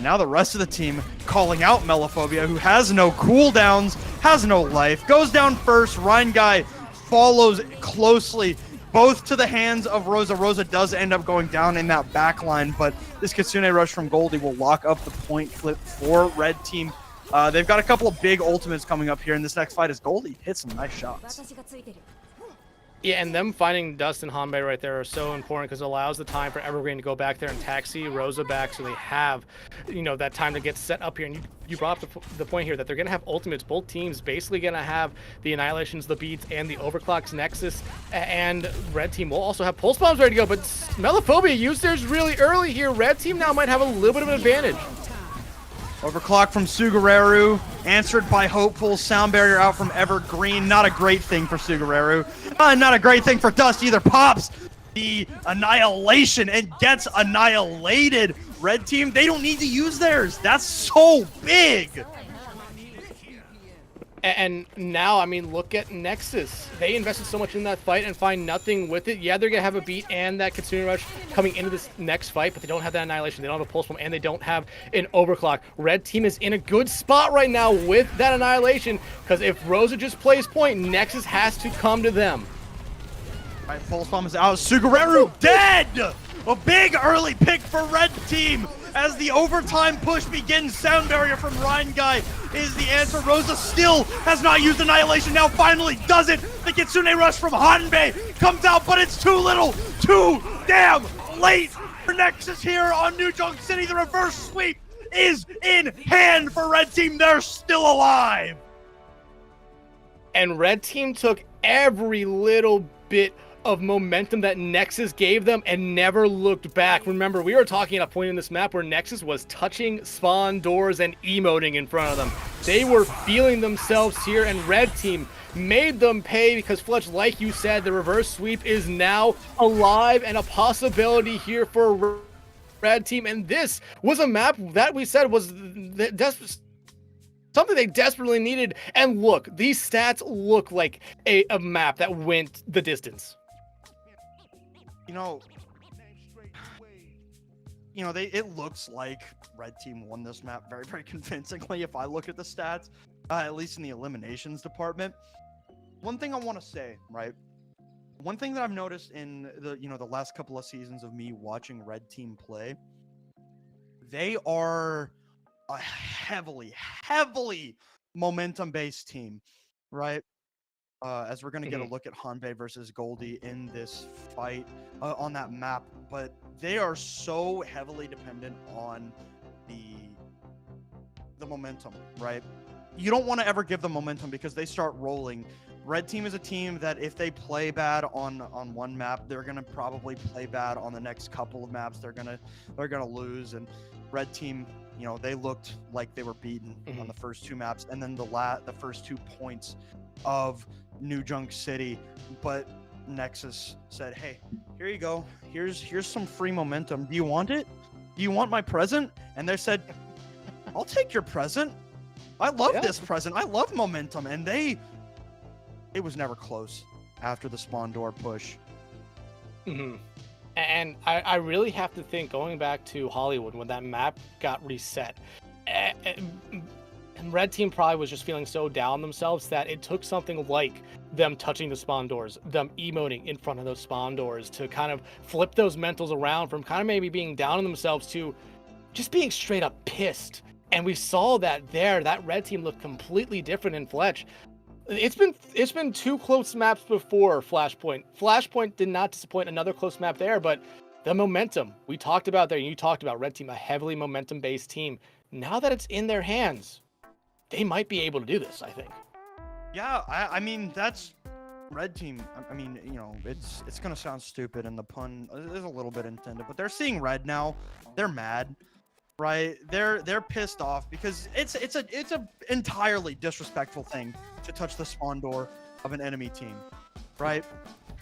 Speaker 4: Now the rest of the team calling out Melophobia, who has no cooldowns, has no life, goes down first. Ryan Guy follows closely, both to the hands of Rosa. Rosa does end up going down in that back line, but this Kitsune Rush from Goldie will lock up the point flip for Red Team. They've got a couple of big ultimates coming up here in this next fight as Goldie hits some nice shots.
Speaker 7: Yeah, and them finding Dust and Hanbei right there are so important because it allows the time for Evergreen to go back there and taxi Rosa back so they have, that time to get set up here. And you brought up the point here that they're going to have ultimates. Both teams basically going to have the Annihilations, the Beats, and the Overclocks. Nexus and Red Team will also have Pulse Bombs ready to go, but Melophobia used theirs really early here. Red Team now might have a little bit of an advantage.
Speaker 4: Overclock from Sugareru, answered by Hopeful. Sound barrier out from Evergreen. Not a great thing for Sugareru. Not a great thing for Dust either. Pops the Annihilation and gets annihilated. Red Team, they don't need to use theirs. That's so big.
Speaker 7: And now, I mean, look at Nexus. They invested so much in that fight and find nothing with it. Yeah, they're going to have a beat and that Kitsune Rush coming into this next fight, but they don't have that Annihilation. They don't have a Pulse Bomb, and they don't have an Overclock. Red Team is in a good spot right now with that Annihilation, because if Rosa just plays point, Nexus has to come to them.
Speaker 4: All right, Pulse Bomb is out. Sugareru dead! A big early pick for Red Team. As the overtime push begins, sound barrier from Ryan Guy is the answer. Rosa still has not used Annihilation, now finally does it. The Kitsune Rush from Hanbei comes out, but it's too little, too damn late for Nexus here on New Junk City. The reverse sweep is in hand for Red Team. They're still alive.
Speaker 7: And Red Team took every little bit of momentum that Nexus gave them and never looked back. Remember, we were talking at a point in this map where Nexus was touching spawn doors and emoting in front of them. They were feeling themselves here, and Red Team made them pay because, Fletch, like you said, the reverse sweep is now alive and a possibility here for Red Team. And this was a map that we said was something they desperately needed. And look, these stats look like a map that went the distance.
Speaker 4: It looks like Red Team won this map very, very convincingly if I look at the stats, at least in the eliminations department. One thing I want to say, right? one thing that I've noticed in the the last couple of seasons of me watching Red Team play, they are a heavily momentum-based team, right? As we're gonna get a look at Hanbei versus Goldie in this fight on that map, but they are so heavily dependent on the momentum, right? You don't want to ever give them momentum because they start rolling. Red Team is a team that if they play bad on one map, they're gonna probably play bad on the next couple of maps. They're gonna lose. And Red Team, they looked like they were beaten on the first two maps, and then the first 2 points of New Junk City. But Nexus said, "Hey, here you go. Here's some free momentum. Do you want it? Do you want my present?" And they said, "I'll take your present. I love this present. I love momentum." And it was never close after the spawn door push.
Speaker 7: And I really have to think, going back to Hollywood when that map got reset, and Red Team probably was just feeling so down themselves that it took something like them touching the spawn doors, them emoting in front of those spawn doors to kind of flip those mentals around from kind of maybe being down on themselves to just being straight up pissed. And we saw that there. That Red Team looked completely different in Fletch. It's been 2 close maps before Flashpoint. Flashpoint did not disappoint, another close map there, but the momentum we talked about there, you talked about Red Team, a heavily momentum-based team. Now that it's in their hands, they might be able to do this, I think.
Speaker 4: Yeah, I mean, that's Red Team. I mean, it's gonna sound stupid, and the pun is a little bit intended, but they're seeing red now. They're mad, right? They're pissed off because it's a entirely disrespectful thing to touch the spawn door of an enemy team, right?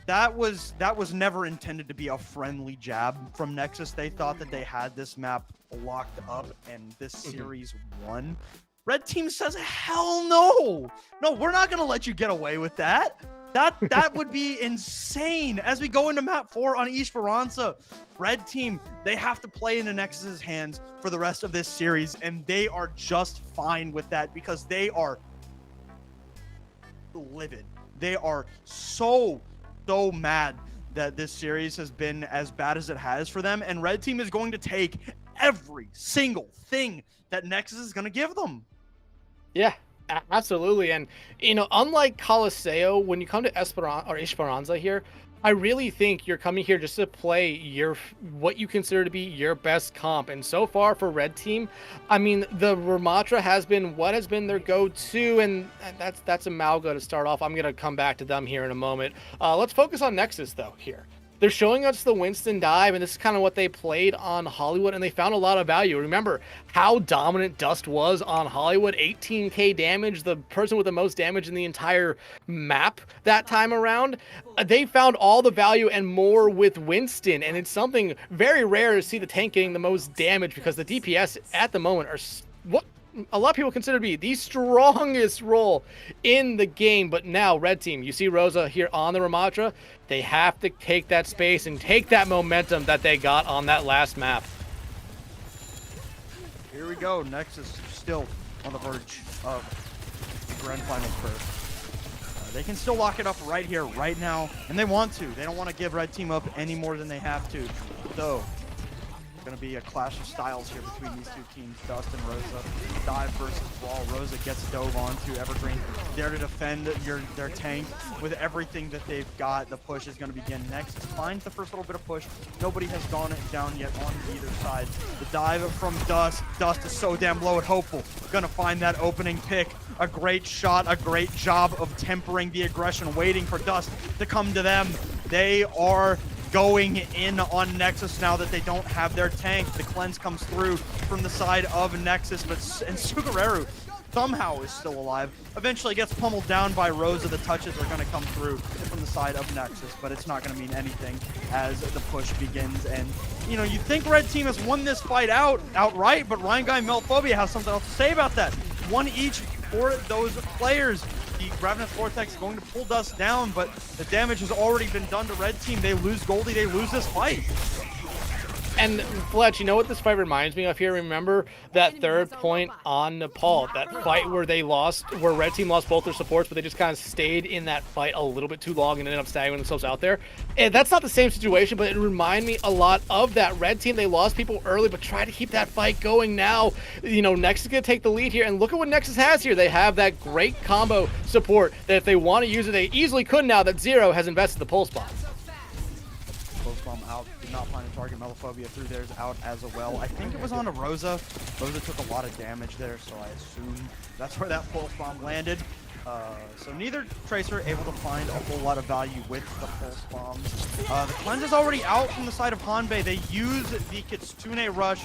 Speaker 4: That was never intended to be a friendly jab from Nexus. They thought that they had this map locked up and this series won. Red Team says, "Hell no! No, we're not gonna let you get away with that. That would be insane." As we go into map 4 on Esperanza, Red Team, they have to play into Nexus's hands for the rest of this series, and they are just fine with that because they are livid. They are so mad that this series has been as bad as it has for them, and Red Team is going to take every single thing that Nexus is going to give them.
Speaker 7: Yeah, absolutely. And, unlike Coliseo, when you come to Esperanza here, I really think you're coming here just to play what you consider to be your best comp. And so far for Red Team, I mean, the Ramatra has been what has been their go-to, and that's Amalga to start off. I'm going to come back to them here in a moment. Let's focus on Nexus, though, here. They're showing us the Winston dive, and this is kind of what they played on Hollywood, and they found a lot of value. Remember how dominant Dust was on Hollywood, 18k damage, the person with the most damage in the entire map that time around. They found all the value and more with Winston, and it's something very rare to see the tank getting the most damage because the DPS at the moment are what a lot of people consider to be the strongest role in the game. But now Red Team, you see Rosa here on the Ramatra, they have to take that space and take that momentum that they got on that last map.
Speaker 4: Here we go. Nexus still on the verge of the grand finals first. They can still lock it up right here, right now, and they want to. They don't want to give Red Team up any more than they have to. So going to be a clash of styles here between these two teams, Dust and Rosa. Dive versus Brawl. Rosa gets dove onto Evergreen. There to defend their tank with everything that they've got. The push is going to begin next. Finds the first little bit of push. Nobody has gone down yet on either side. The dive from Dust. Dust is so damn low and hopeful. Going to find that opening pick. A great shot, a great job of tempering the aggression, waiting for Dust to come to them. They are going in on Nexus now that they don't have their tank. The cleanse comes through from the side of Nexus, and Sugareru somehow is still alive. Eventually gets pummeled down by Rosa. The touches are going to come through from the side of Nexus, but it's not going to mean anything as the push begins. And, you know, you think Red Team has won this fight outright, but Ryan Guy Melphobia has something else to say about that. One each for those players. The Ravenous Vortex is going to pull Dust down, but the damage has already been done to Red Team. They lose Goldie, they lose this fight.
Speaker 7: And Fletch, you know what this fight reminds me of here? Remember that third point on Nepal, that fight where they lost, where red team lost both their supports, but they just kind of stayed in that fight a little bit too long and ended up staggering themselves out there. And that's not the same situation, but it reminded me a lot of that. Red team, they lost people early, but try to keep that fight going now. You know, Nexus is going to take the lead here, and look at what Nexus has here. They have that great combo support that if they want to use it, they easily could now that Zero has invested the pulse bomb.
Speaker 4: Pulse bomb out, did not find a target. Melophobia threw theirs out as well. I think it was on a Rosa. Rosa took a lot of damage there, so I assume that's where that pulse bomb landed. So neither Tracer able to find a whole lot of value with the pulse bombs. The cleanse is already out from the side of Hanbei. They use the Kitsune Rush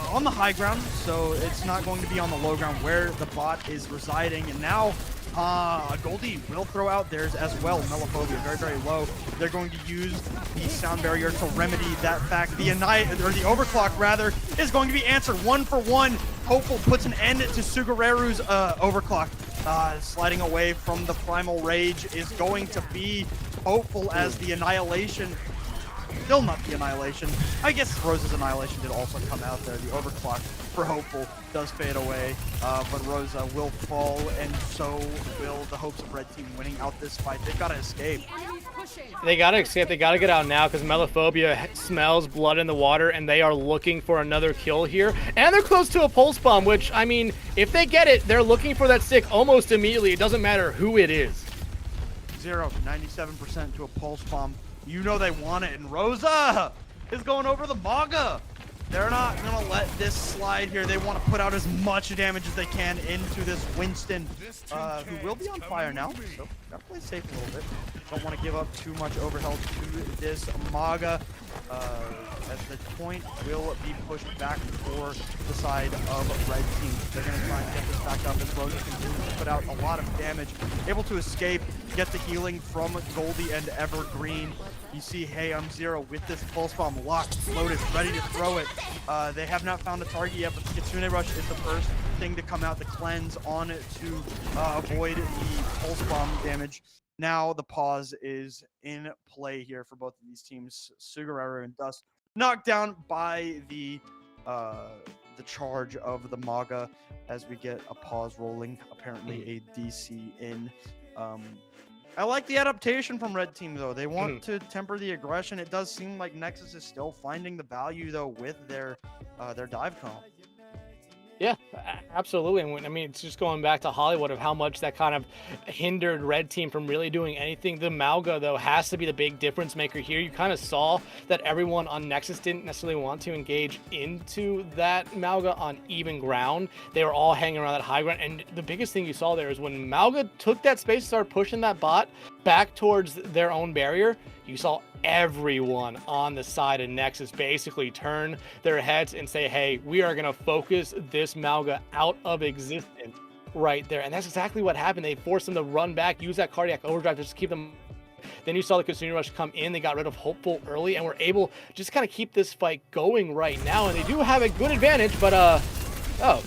Speaker 4: on the high ground, so it's not going to be on the low ground where the bot is residing. And now Goldie will throw out theirs as well. Melophobia very, very low. They're going to use the sound barrier to remedy that fact. The overclock rather is going to be answered 1 for 1. Hopeful puts an end to Sugareru's overclock. Sliding away from the Primal Rage is going to be Hopeful as the Annihilation. Still not the Annihilation. I guess Rosa's Annihilation did also come out there. The overclock for Hopeful does fade away, but Rosa will fall, and so will the hopes of Red Team winning out this fight. They've got to escape.
Speaker 7: They got to escape. They got to get out now because Melophobia smells blood in the water, and they are looking for another kill here. And they're close to a pulse bomb, which, I mean, if they get it, they're looking for that stick almost immediately. It doesn't matter who it is.
Speaker 4: 97% to a pulse bomb. You know they want it, and Rosa is going over the Maga. They're not going to let this slide here. They want to put out as much damage as they can into this Winston, who will be on fire now, so gotta play safe a little bit. Don't want to give up too much overhealth to this Maga, as the point will be pushed back for the side of Red Team. They're going to try and get this back up as Rosa continues to put out a lot of damage. Able to escape, get the healing from Goldie and Evergreen. You see Hey I'm Zero with this pulse bomb locked, loaded, ready to throw it. They have not found a target yet, but the Kitsune Rush is the first thing to come out. The cleanse on it to avoid the pulse bomb damage. Now the pause is in play here for both of these teams. Sugareru and Dust knocked down by the charge of the Maga as we get a pause rolling. Apparently a DC in. I like the adaptation from Red Team, though. They want to temper the aggression. It does seem like Nexus is still finding the value, though, with their dive comp.
Speaker 7: Yeah, absolutely. And I mean, it's just going back to Hollywood of how much that kind of hindered Red Team from really doing anything. The Mauga, though, has to be the big difference maker here. You kind of saw that everyone on Nexus didn't necessarily want to engage into that Mauga on even ground. They were all hanging around that high ground. And the biggest thing you saw there is when Mauga took that space, started pushing that bot back towards their own barrier, you saw everyone on the side of Nexus basically turn their heads and say, hey, we are going to focus this Mauga out of existence right there. And that's exactly what happened. They forced them to run back, use that cardiac overdrive to just keep them. Then you saw the Kitsune Rush come in. They got rid of Hopeful early and were able to just kind of keep this fight going right now. And they do have a good advantage, but, oh.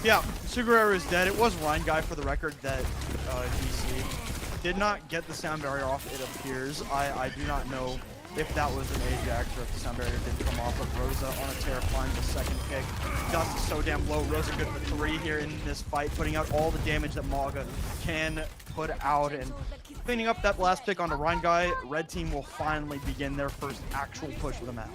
Speaker 4: Yeah, Sugareru is dead. It was Rhine Guy, for the record, that DC did not get the sound barrier off, it appears. I do not know if that was an Ajax or if the sound barrier did come off of Rosa on a Terra finds a second pick. Dust is so damn low. Rosa good for 3 here in this fight, putting out all the damage that Maga can put out and cleaning up that last pick onto Rhine Guy. Red Team will finally begin their first actual push of the map.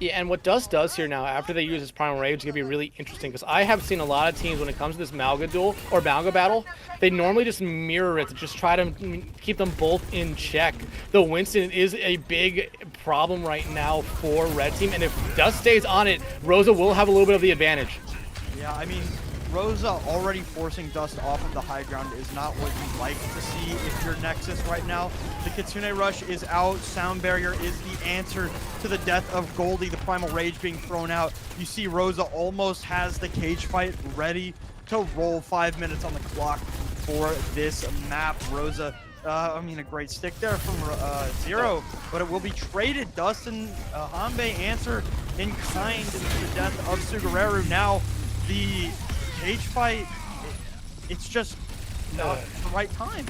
Speaker 7: Yeah, and what Dust does here now, after they use his Primal Rage, is going to be really interesting, because I have seen a lot of teams, when it comes to this Mauga duel, or Mauga battle, they normally just mirror it to just try to keep them both in check. The Winston is a big problem right now for Red Team, and if Dust stays on it, Rosa will have a little bit of the advantage.
Speaker 4: Yeah, I mean, Rosa already forcing Dust off of the high ground is not what you like to see if you're Nexus right now. The Kitsune Rush is out. Sound Barrier is the answer to the death of Goldie. The Primal Rage being thrown out. You see Rosa almost has the cage fight ready to roll. 5 minutes on the clock for this map. Rosa, I mean, a great stick there from Zero, but it will be traded. Dust and Hanbei answer in kind to the death of Sugareru. Now, the cage fight, it's just not the right time.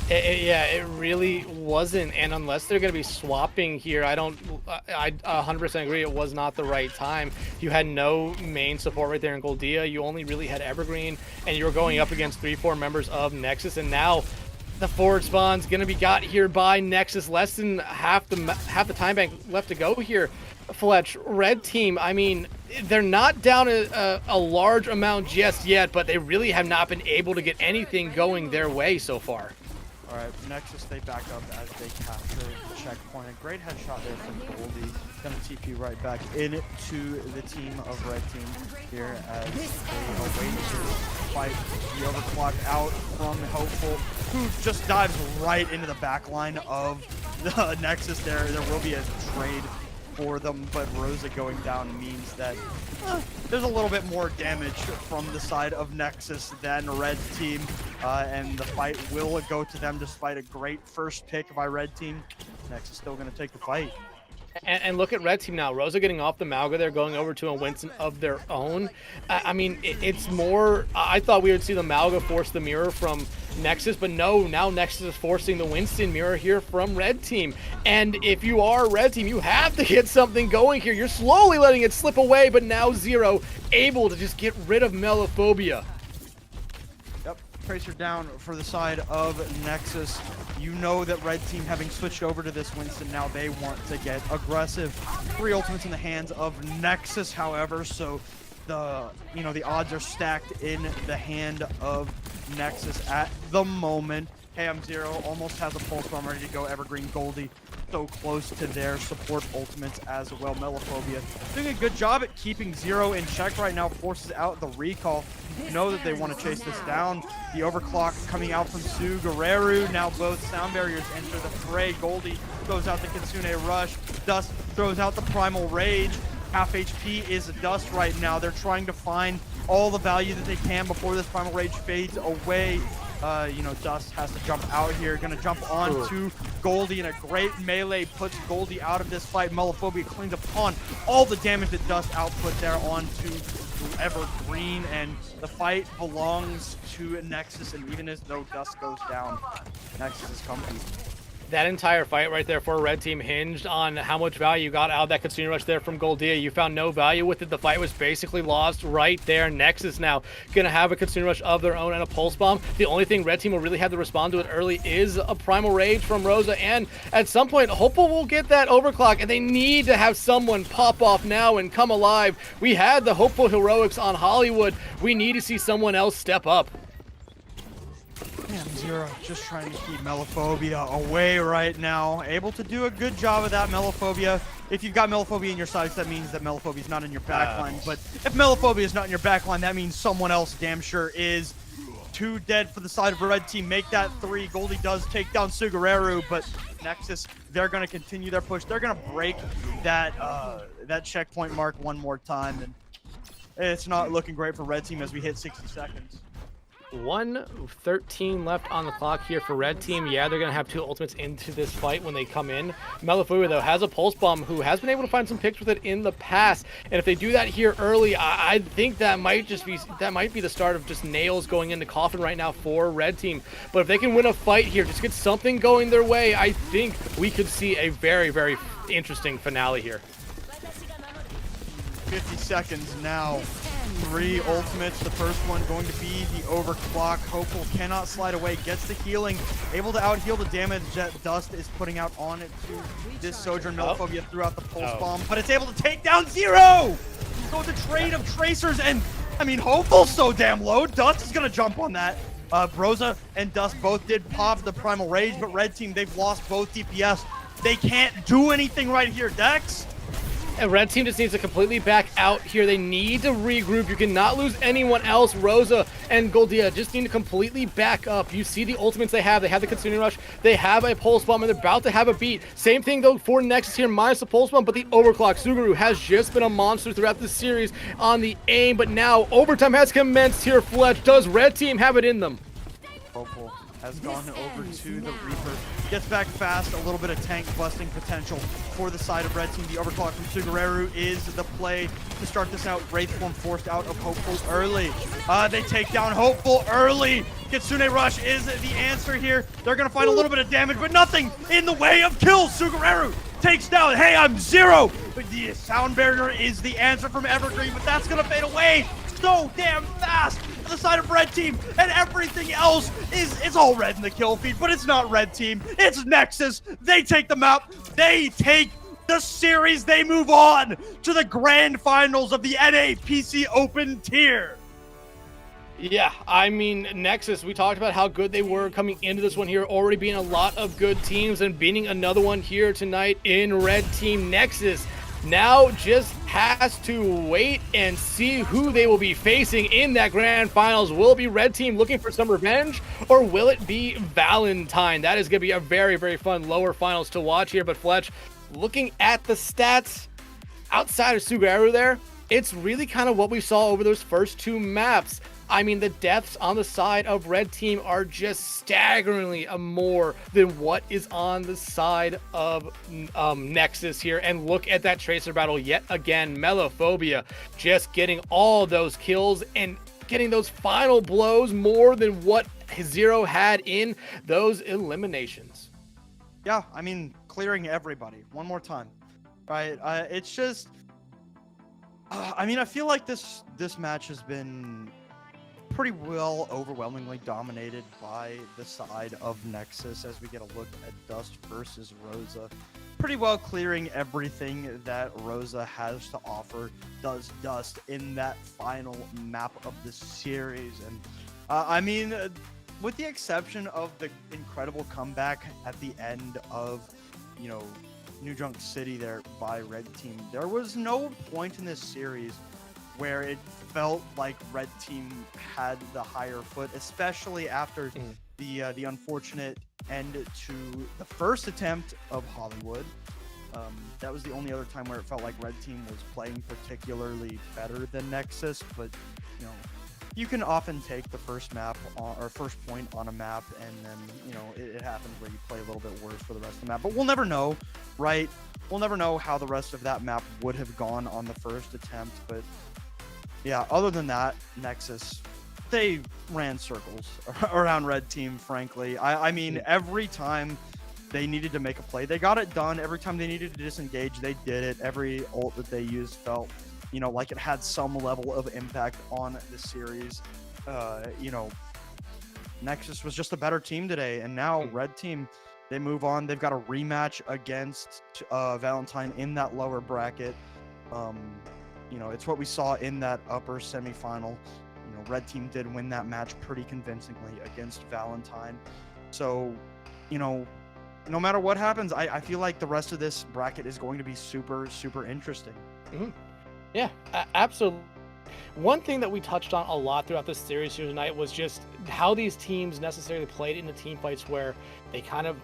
Speaker 7: Yeah, it really wasn't. And unless they're going to be swapping here, I 100% agree it was not the right time. You had no main support right there in Goldia. You only really had Evergreen, and you were going up against 3-4 members of Nexus. And now the forward spawn's going to be got here by Nexus. Less than half the time bank left to go here. Fletch, red team, I mean, they're not down a large amount just yet, but they really have not been able to get anything going their way so far.
Speaker 4: All right, Nexus, they back up as they capture the checkpoint. A great headshot there from Goldie. Gonna TP right back into the team of red team here as they await to fight the overclock out from Hopeful, who just dives right into the back line of the Nexus there. There will be a trade for them, but Rosa going down means that there's a little bit more damage from the side of Nexus than red team, and the fight will go to them despite a great first pick by red team. Nexus still going to take the fight.
Speaker 7: And look at red team now. Rosa getting off the Malga there, going over to a Winston of their own. I mean, it's more, I thought we would see the Malga force the mirror from Nexus, but no, now Nexus is forcing the Winston mirror here from red team. And if you are red team, you have to get something going here. You're slowly letting it slip away, but now Zero able to just get rid of Melophobia.
Speaker 4: Yep, Tracer down for the side of Nexus. You know that red team, having switched over to this Winston, now they want to get aggressive. 3 ultimates in the hands of Nexus, however, so the odds are stacked in the hand of Nexus at the moment. Hey, I'm Zero, almost has a pulse bomb ready to go. Evergreen, Goldie, so close to their support ultimates as well. Melophobia doing a good job at keeping Zero in check right now, forces out the recall. You know that they want to chase this down. The overclock coming out from Sugareru. Now both sound barriers enter the fray. Goldie throws out the Kitsune Rush. Dust throws out the Primal Rage. Half HP is Dust right now. They're trying to find all the value that they can before this Primal Rage fades away. Dust has to jump out here. Gonna jump on to Goldie, and a great melee puts Goldie out of this fight. Melophobia cleans upon all the damage that Dust output there onto Evergreen, and the fight belongs to Nexus, and even as though Dust goes down, Nexus is comfy.
Speaker 7: That entire fight right there for red team hinged on how much value you got out of that Kitsune Rush there from Goldia. You found no value with it. The fight was basically lost right there. Nexus now gonna have a Kitsune Rush of their own and a Pulse Bomb. The only thing red team will really have to respond to it early is a Primal Rage from Rosa, and at some point Hopeful will get that overclock, and they need to have someone pop off now and come alive. We had the Hopeful heroics on Hollywood. We need to see someone else step up.
Speaker 4: Damn, Zero just trying to keep Melophobia away right now. Able to do a good job of that. Melophobia, if you've got Melophobia in your sights, that means that Melophobia is not in your backline. But if Melophobia is not in your backline, that means someone else damn sure is. 2 dead for the side of red team. Make that 3. Goldie does take down Sugareru, but Nexus, they're going to continue their push. They're going to break that checkpoint mark one more time, and it's not looking great for red team as we hit 60 seconds.
Speaker 7: 1:13 left on the clock here for red team. Yeah, they're going to have 2 ultimates into this fight when they come in. Melophobia, though, has a Pulse Bomb who has been able to find some picks with it in the past. And if they do that here early, I think that might be the start of just nails going into coffin right now for red team. But if they can win a fight here, just get something going their way, I think we could see a very, very interesting finale here.
Speaker 4: 50 seconds now. 3 ultimates. The first one going to be the overclock. Hopeful cannot slide away. Gets the healing. Able to out-heal the damage that Dust is putting out on it to this Sojourn. Melophobia throughout the Pulse Bomb, but it's able to take down Zero! So the trade of Tracers, and I mean, Hopeful's so damn low. Dust is going to jump on that. Rosa and Dust both did pop the Primal Rage, but red team, they've lost both DPS. They can't do anything right here. Dex?
Speaker 7: And red team just needs to completely back out here. They need to regroup. You cannot lose anyone else. Rosa and Goldia just need to completely back up. You see the ultimates they have. They have the Kitsune Rush. They have a Pulse Bomb, and they're about to have a beat. Same thing, though, for Nexus here, minus the Pulse Bomb, but the overclock. Sugaru has just been a monster throughout the series on the aim, but now overtime has commenced here. Fletch, does red team have it in them?
Speaker 4: Hopeful has gone over to the Reaper. Gets back fast, a little bit of tank busting potential for the side of red team. The overclock from Sugareru is the play to start this out. Wraith form forced out of Hopeful early. They take down Hopeful early. Kitsune Rush is the answer here. They're going to find a little bit of damage, but nothing in the way of kills. Sugareru takes down, hey, I'm zero. But the sound barrier is the answer from Evergreen, but that's going to fade away so damn fast to the side of Red Team, and everything else is all red in the kill feed, but it's not Red Team, it's Nexus. They take the map, they take the series, they move on to the grand finals of the NA PC Open tier.
Speaker 7: Yeah, I mean, Nexus, we talked about how good they were coming into this one here, already being a lot of good teams and beating another one here tonight in Red Team. Nexus now just has to wait and see who they will be facing in that grand finals. Will it be Red Team looking for some revenge, or will it be Valentine? That is going to be a very, very fun lower finals to watch here. But Fletch, looking at the stats outside of Sugaru there, it's really kind of what we saw over those first two maps. I mean, the deaths on the side of Red Team are just staggeringly more than what is on the side of Nexus here. And look at that Tracer battle yet again. Melophobia just getting all those kills and getting those final blows more than what Zero had in those eliminations.
Speaker 4: Yeah, I mean, clearing everybody one more time, right? It's just, I mean, I feel like this match has been pretty well overwhelmingly dominated by the side of Nexus as we get a look at Dust versus Rosa. Pretty well clearing everything that Rosa has to offer does Dust in that final map of the series. And I mean, with the exception of the incredible comeback at the end of, you know, New Junk City there by Red Team, there was no point in this series where it felt like Red Team had the higher foot, especially after the unfortunate end to the first attempt of Hollywood. That was the only other time where it felt like Red Team was playing particularly better than Nexus, but you know, you can often take the first map or first point on a map, and then you know it happens where you play a little bit worse for the rest of the map. But we'll never know, right? We'll never know how the rest of that map would have gone on the first attempt, but yeah, other than that, Nexus, they ran circles around Red Team, frankly. I mean, every time they needed to make a play, they got it done. Every time they needed to disengage, they did it. Every ult that they used felt, you know, like it had some level of impact on the series. You know, Nexus was just a better team today, and now Red Team, they move on. They've got a rematch against Valentine in that lower bracket. You know, it's what we saw in that upper semifinal. You know, Red Team did win that match pretty convincingly against Valentine. So, you know, no matter what happens, I feel like the rest of this bracket is going to be super, super interesting.
Speaker 7: Yeah, absolutely. One thing that we touched on a lot throughout this series here tonight was just how these teams necessarily played into team fights where they kind of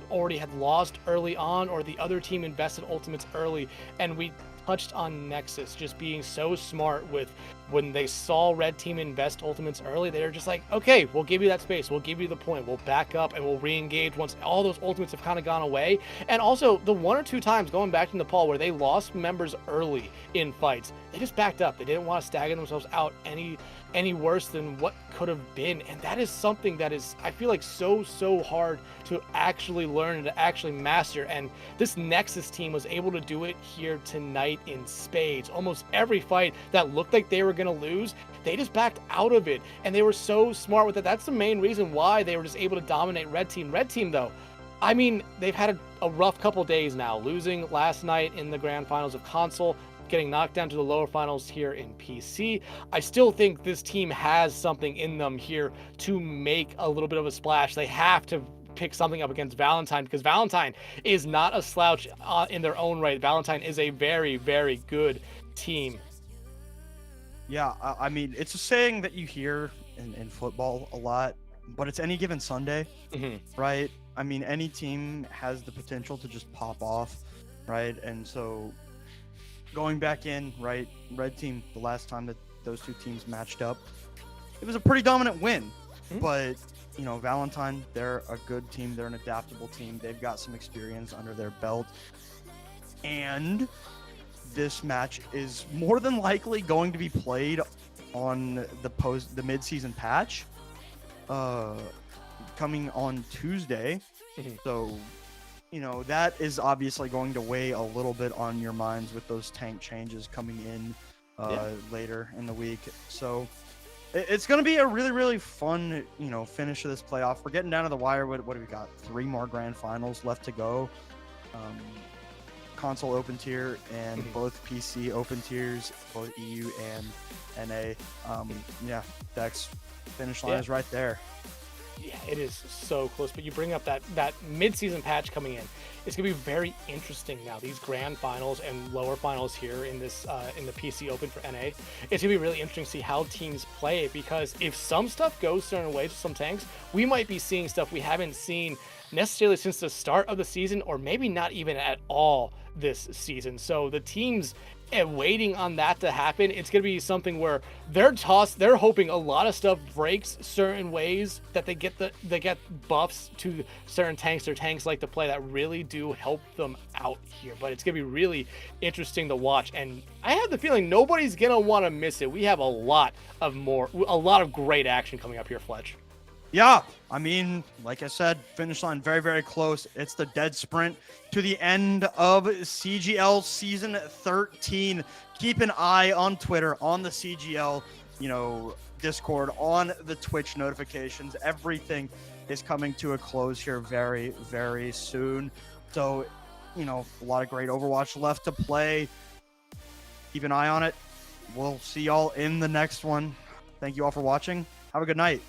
Speaker 7: already had lost early on, or the other team invested ultimates early. And we touched on Nexus just being so smart with when they saw Red Team invest ultimates early, they were just like, okay, we'll give you that space, we'll give you the point, we'll back up, and we'll re-engage once all those ultimates have kind of gone away. And also the one or two times going back to Nepal where they lost members early in fights, they just backed up. They didn't want to stagger themselves out any worse than what could have been. And that is something that is, I feel like, so hard to actually learn and to actually master. And this Nexus team was able to do it here tonight in spades. Almost every fight that looked like they were going to lose, they just backed out of it. And they were so smart with it. That's the main reason why they were just able to dominate Red Team. Red Team, though, I mean, they've had a rough couple days now, losing last night in the grand finals of console, getting knocked down to the lower finals here in PC. I still think this team has something in them here to make a little bit of a splash. They have to pick something up against Valentine, because Valentine is not a slouch in their own right. Valentine is a very, very good team.
Speaker 4: Yeah, I mean, it's a saying that you hear in football a lot, but it's any given Sunday, right? I mean, any team has the potential to just pop off, right? And so going back in, right, Red Team, the last time that those two teams matched up, it was a pretty dominant win. But, you know, Valentine, they're a good team. They're an adaptable team. They've got some experience under their belt. And this match is more than likely going to be played on the mid-season patch. coming on Tuesday.
Speaker 7: Mhm.
Speaker 4: So, that is obviously going to weigh a little bit on your minds with those tank changes coming in later in the week. So it's going to be a really, really fun, finish of this playoff. We're getting down to the wire. What do we got? 3 more grand finals left to go. Console open tier and both PC open tiers, both EU and NA. Dex finish line is right there.
Speaker 7: Yeah, it is so close. But you bring up that mid-season patch coming in. It's gonna be very interesting now. These grand finals and lower finals here in this in the PC Open for NA. It's gonna be really interesting to see how teams play it, because if some stuff goes certain ways with some tanks, we might be seeing stuff we haven't seen necessarily since the start of the season, or maybe not even at all this season. So the teams waiting on that to happen, it's going to be something where they're hoping a lot of stuff breaks certain ways, that they get buffs to certain tanks or tanks like to play that really do help them out here. But it's going to be really interesting to watch, and I have the feeling nobody's going to want to miss it. We have a lot of great action coming up here, Fletch.
Speaker 4: Yeah, I mean, like I said, finish line very, very close. It's the dead sprint to the end of CGL Season 13. Keep an eye on Twitter, on the CGL, Discord, on the Twitch notifications. Everything is coming to a close here very, very soon. So, a lot of great Overwatch left to play. Keep an eye on it. We'll see y'all in the next one. Thank you all for watching. Have a good night.